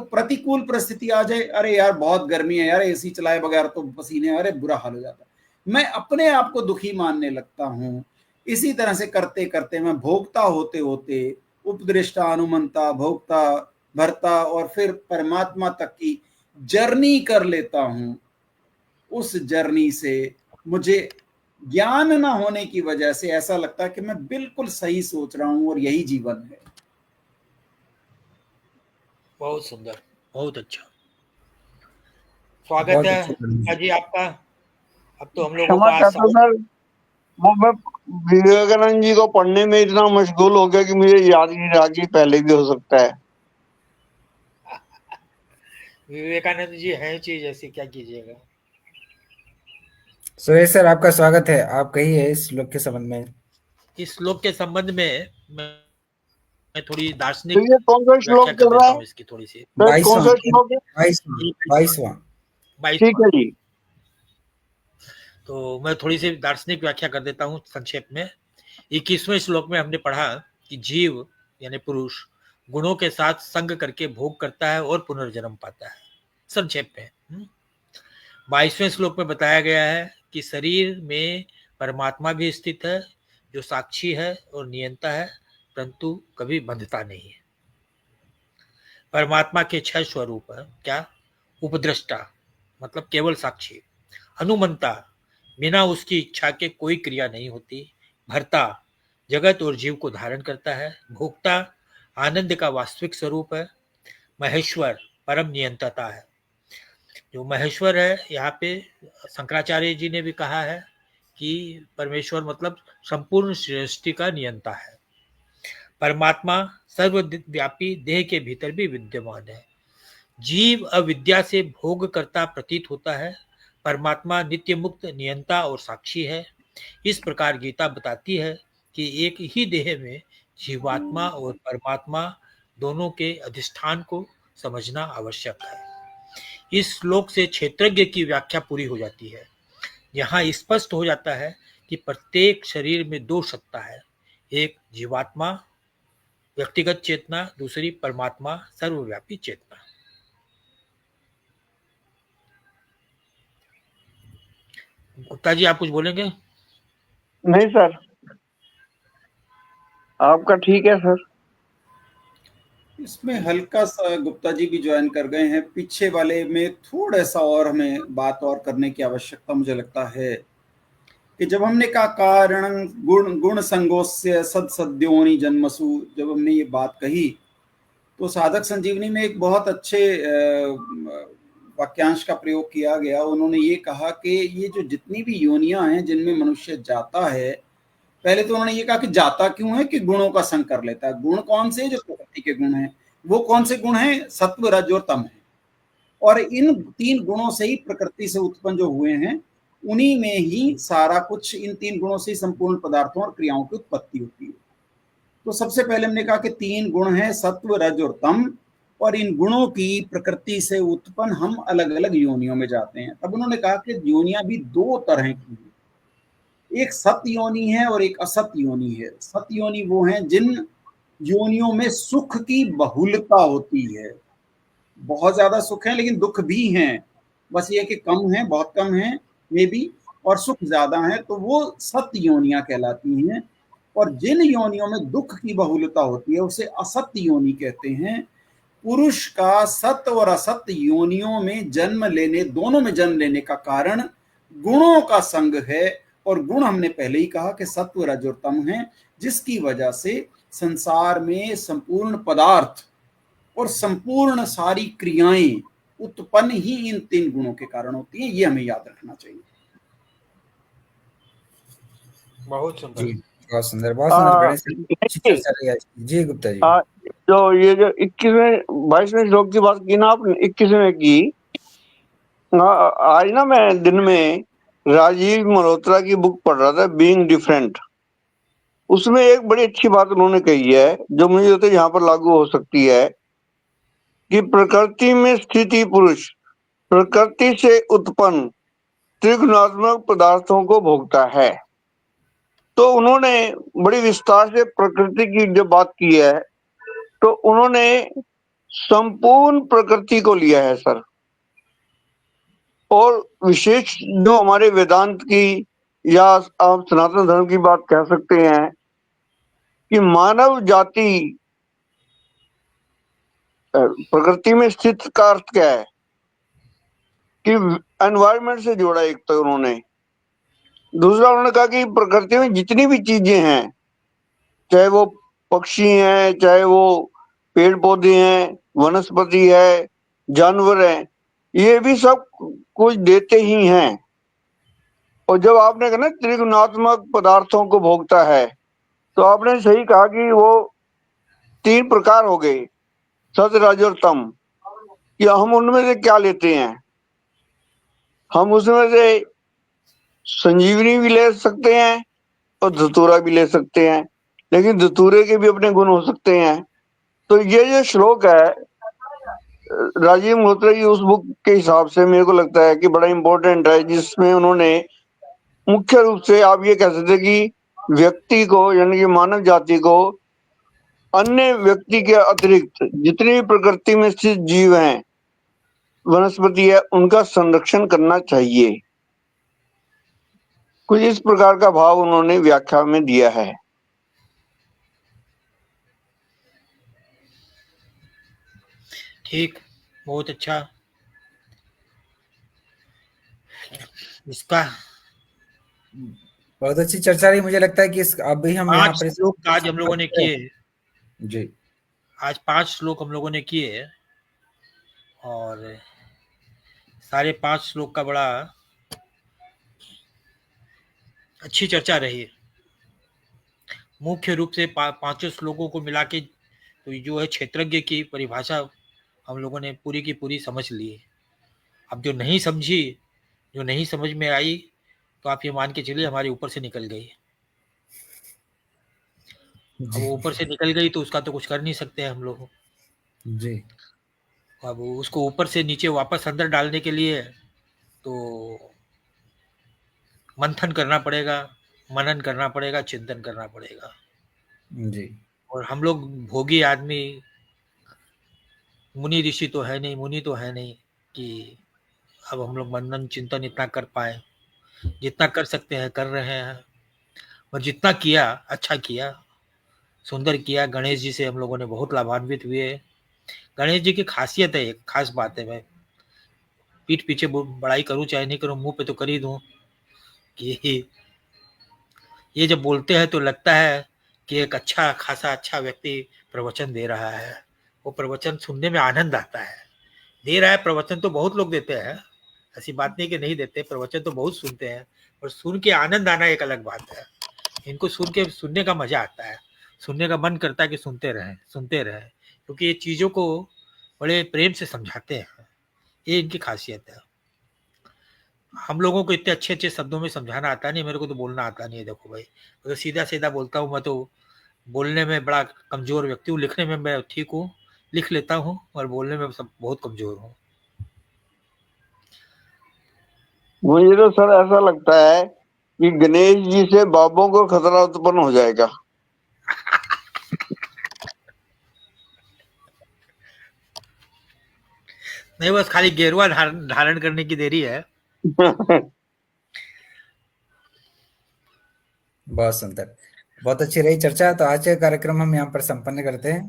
प्रतिकूल परिस्थिति आ जाए, अरे यार बहुत गर्मी है यार, एसी चलाए बगैर तो पसीने, अरे बुरा हाल हो जाता है, मैं अपने आप को दुखी मानने लगता हूं। इसी तरह से करते करते मैं भोक्ता होते होते उपदृष्टा, अनुमंता, भोक्ता, भर्ता और फिर परमात्मा तक की जर्नी कर लेता हूं। उस जर्नी से मुझे ज्ञान ना होने की वजह से ऐसा लगता है कि मैं बिल्कुल सही सोच रहा हूं और यही जीवन है। बहुत सुंदर, बहुत अच्छा। स्वागत बहुत है अच्छी गुप्ता जी आपका। अब तो हम लोगों क्षमा को आज चाहता हूँ समझ सर, वो मैं विवेकानंद जी को पढ़ने में इतना मशगूल हो गया कि मुझे याद ही रहा कि पहले भी हो सकता है। विवेकानंद जी हैं चीज ऐसी, क्या कीजिएगा। सुरेश सर, आपका स्वागत है। आप कहिए इस श्लोक के संबंध में। इस श्लोक के संबंध में मैं थोड़ी तो दार्शनिक ये कौन सा श्लोक व्याख्या कर चल रहा देता है हूँ इसकी थोड़ी सी। सर, कौन 22वां सा श्लोक है? 22वां ठीक है जी। तो मैं थोड़ी सी दार्शनिक व्याख्या कर देता हूँ संक्षेप में। 21वें श्लोक में हमने पढ़ा कि जीव यानी पुरुष गुणों के साथ संग करके भोग करता है और पुनर्जन्म पाता है, संक्षेप में। 22वें श्लोक में बताया गया है कि शरीर में परमात्मा भी स्थित है, जो साक्षी है और नियंता है, परंतु कभी बंधता नहीं है। परमात्मा के 6 स्वरूप है। क्या? उपद्रष्टा मतलब केवल साक्षी, अनुमंता बिना उसकी इच्छा के कोई क्रिया नहीं होती, भर्ता जगत और जीव को धारण करता है, भोक्ता आनंद का वास्तविक स्वरूप है, महेश्वर परम नियंत्रता है। जो महेश्वर है, यहाँ पे शंकराचार्य जी ने भी कहा है कि परमेश्वर मतलब संपूर्ण सृष्टि का नियंता है। परमात्मा सर्वव्यापी देह के भीतर भी विद्यमान है। जीव अविद्या से भोग करता प्रतीत होता है, परमात्मा नित्य मुक्त नियंता और साक्षी है। इस प्रकार गीता बताती है कि एक ही देह में जीवात्मा और परमात्मा दोनों के अधिष्ठान को समझना आवश्यक है। इस श्लोक से क्षेत्रज्ञ की व्याख्या पूरी हो जाती है। यहाँ स्पष्ट हो जाता है कि प्रत्येक शरीर में 2 सत्ता है, एक जीवात्मा व्यक्तिगत चेतना, दूसरी परमात्मा सर्वव्यापी चेतना। गुप्ता जी आप कुछ बोलेंगे? नहीं सर, आपका ठीक है सर। इसमें हल्का सा गुप्ता जी भी ज्वाइन कर गए हैं, पीछे वाले में थोड़ा सा और हमें बात और करने की आवश्यकता मुझे लगता है कि जब हमने कहा कारण गुण गुण संगोस्य सद सद्योनि जन्मसु, जब हमने ये बात कही तो साधक संजीवनी में एक बहुत अच्छे वाक्यांश का प्रयोग किया गया। उन्होंने ये कहा कि ये जो जितनी भी योनियां हैं जिनमें मनुष्य जाता है, पहले तो उन्होंने ये कहा कि जाता क्यों है कि गुणों का संग कर लेता है। गुण कौन से? जो प्रकृति के गुण हैं। वो कौन से गुण हैं? सत्व, रज और तम है। और इन 3 गुणों से ही प्रकृति से उत्पन्न जो हुए हैं, उन्हीं में ही सारा कुछ, इन 3 गुणों से ही संपूर्ण पदार्थों और क्रियाओं की उत्पत्ति होती है। तो सबसे पहले हमने कहा कि 3 गुण हैं, सत्व, रज और तम, और इन गुणों की प्रकृति से उत्पन्न हम अलग अलग योनियों में जाते हैं। तब उन्होंने कहा कि योनियां भी 2 तरह की हैं, एक सत्य योनि है और एक असत्य योनि है। सत्य योनि वो हैं जिन योनियों में सुख की बहुलता होती है, बहुत ज्यादा सुख है लेकिन दुख भी हैं, बस ये कि कम है, बहुत कम है मे भी, और सुख ज्यादा है, तो वो सत्य योनियां कहलाती हैं। और जिन योनियों में दुख की बहुलता होती है उसे असत्य योनि कहते हैं। पुरुष का सत्य और असत्य योनियों में जन्म लेने, दोनों में जन्म लेने का कारण गुणों का संग है। और गुण हमने पहले ही कहा कि सत्व, रज और तम है, जिसकी वजह से संसार में संपूर्ण पदार्थ और संपूर्ण सारी क्रियाएं उत्पन्न ही इन 3 गुणों के कारण होती हैं। ये हमें याद रखना चाहिए। बहुत सुंदर जी, बहुत सुंदर, बहुत सुंदर। गणेश जी, अच्छी चर्चा रही आज की। जी गुप्ता जी। जो ये जो 22वें श्लोक की बात की ना आपने, 21वें की, आज ना मैं दिन में राजीव मल्होत्रा की बुक पढ़ रहा था, बीइंग डिफरेंट। उसमें एक बड़ी अच्छी बात उन्होंने कही है जो मुझे लगता है यहाँ पर लागू हो सकती है कि प्रकृति में स्थिति पुरुष प्रकृति से उत्पन्न त्रिगुणात्मक पदार्थों को भोगता है। तो उन्होंने बड़ी विस्तार से प्रकृति की जब बात की है तो उन्होंने संपूर्ण प्रकृति को लिया है सर। और विशेष जो हमारे वेदांत की या आप सनातन धर्म की बात कह सकते हैं कि मानव जाति प्रकृति में स्थित का अर्थ क्या है कि एनवायरमेंट से जोड़ा एक तो उन्होंने। दूसरा उन्होंने कहा कि प्रकृति में जितनी भी चीजें हैं, चाहे वो पक्षी हैं, चाहे वो पेड़ पौधे हैं, वनस्पति है, जानवर हैं, ये भी सब कुछ देते ही हैं। और जब आपने कहा ना त्रिगुणात्मक पदार्थों को भोगता है, तो आपने सही कहा कि वो 3 प्रकार हो गए, सत रज और तम। कि हम उनमें से क्या लेते हैं? हम उसमें से संजीवनी भी ले सकते हैं और धतूरा भी ले सकते हैं, लेकिन धतूरे के भी अपने गुण हो सकते हैं। तो ये जो श्लोक है राजीव मल्होत्रा की उस बुक के हिसाब से मेरे को लगता है कि बड़ा इंपॉर्टेंट है, जिसमें उन्होंने मुख्य रूप से आप ये कह सकते कि व्यक्ति को यानी कि मानव जाति को अन्य व्यक्ति के अतिरिक्त जितनी भी प्रकृति में स्थित जीव हैं, वनस्पति है, उनका संरक्षण करना चाहिए। कुछ इस प्रकार का भाव उन्होंने व्याख्या में दिया है। ठीक, बहुत अच्छा। इसका बहुत अच्छी चर्चा रही। मुझे लगता है कि अभी हम यहाँ 5 पर श्लोक आज हम लोगों ने किए। जी, आज 5 श्लोक हम लोगों ने किए और सारे 5 श्लोक का बड़ा अच्छी चर्चा रही। मुख्य रूप से 5 श्लोकों को मिला के तो जो है क्षेत्रज्ञ की परिभाषा हम लोगों ने पूरी की पूरी समझ ली। अब जो नहीं समझी, जो नहीं समझ में आई, तो आप ये मान के चलिए हमारे ऊपर से निकल गई। अब वो ऊपर से निकल गई तो उसका तो कुछ कर नहीं सकते हैं हम लोग जी। अब उसको ऊपर से नीचे वापस अंदर डालने के लिए तो मंथन करना पड़ेगा, मनन करना पड़ेगा, चिंतन करना पड़ेगा। जी। और हम लोग भोगी आदमी, मुनि ऋषि तो है नहीं, मुनि तो है नहीं कि अब हम लोग मनन चिंतन इतना कर पाए। जितना कर सकते हैं कर रहे हैं, और जितना किया अच्छा किया, सुंदर किया। गणेश जी से हम लोगों ने बहुत लाभान्वित हुए। गणेश जी की खासियत है, एक खास बात है, मैं पीठ पीछे बड़ाई करूं चाहे नहीं करूं, मुंह पे तो कर ही दूं कि ये जब बोलते हैं तो लगता है कि एक अच्छा खासा अच्छा व्यक्ति प्रवचन दे रहा है। वो प्रवचन सुनने में आनंद आता है। दे रहा है प्रवचन तो बहुत लोग देते हैं, ऐसी बात नहीं कि नहीं देते, प्रवचन तो बहुत सुनते हैं, और सुन के आनंद आना एक अलग बात है। इनको सुन के सुनने का मजा आता है, सुनने का मन करता है कि सुनते रहें, क्योंकि ये चीज़ों को बड़े प्रेम से समझाते हैं। ये इनकी खासियत है। हम लोगों को इतने अच्छे अच्छे शब्दों में समझाना आता नहीं, मेरे को तो बोलना आता नहीं है। देखो भाई, अगर सीधा सीधा बोलता हूँ, मैं तो बोलने में बड़ा कमज़ोर व्यक्ति हूँ। लिखने में मैं ठीक हूँ, लिख लेता हूँ, और बोलने में सब बहुत कमज़ोर हूँ। मुझे तो सर ऐसा लगता है कि गणेश जी से बाबों को खतरा उत्पन्न हो जाएगा। नहीं, बस खाली गेरुआ धारण करने की देरी है। बहुत सुंदर, बहुत अच्छी रही चर्चा। तो आज का कार्यक्रम हम यहाँ पर संपन्न करते हैं।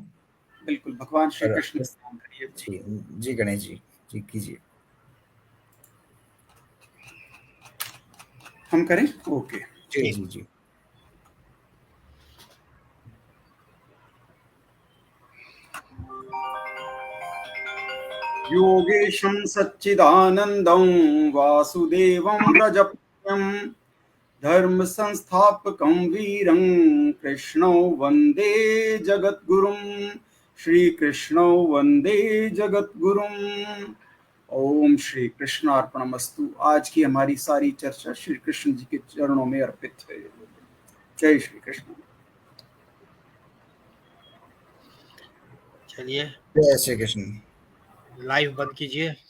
बिल्कुल, भगवान श्री कृष्ण और प्रणाम करिए। जी, जी गणेश जी, जी कीजिए। हम करें? ओके। जी जी जी। योगेशं सच्चिदानन्दं वासुदेवं व्रजप्रियं धर्म संस्थापकं वीरं कृष्णौ वन्दे जगद्गुरुं। श्री कृष्णौ वन्दे जगद्गुरुं। ओम श्री कृष्ण अर्पणमस्तु। आज की हमारी सारी चर्चा श्री कृष्ण जी के चरणों में अर्पित है। जय श्री कृष्ण। चलिए जय श्री कृष्ण। लाइव बंद कीजिए।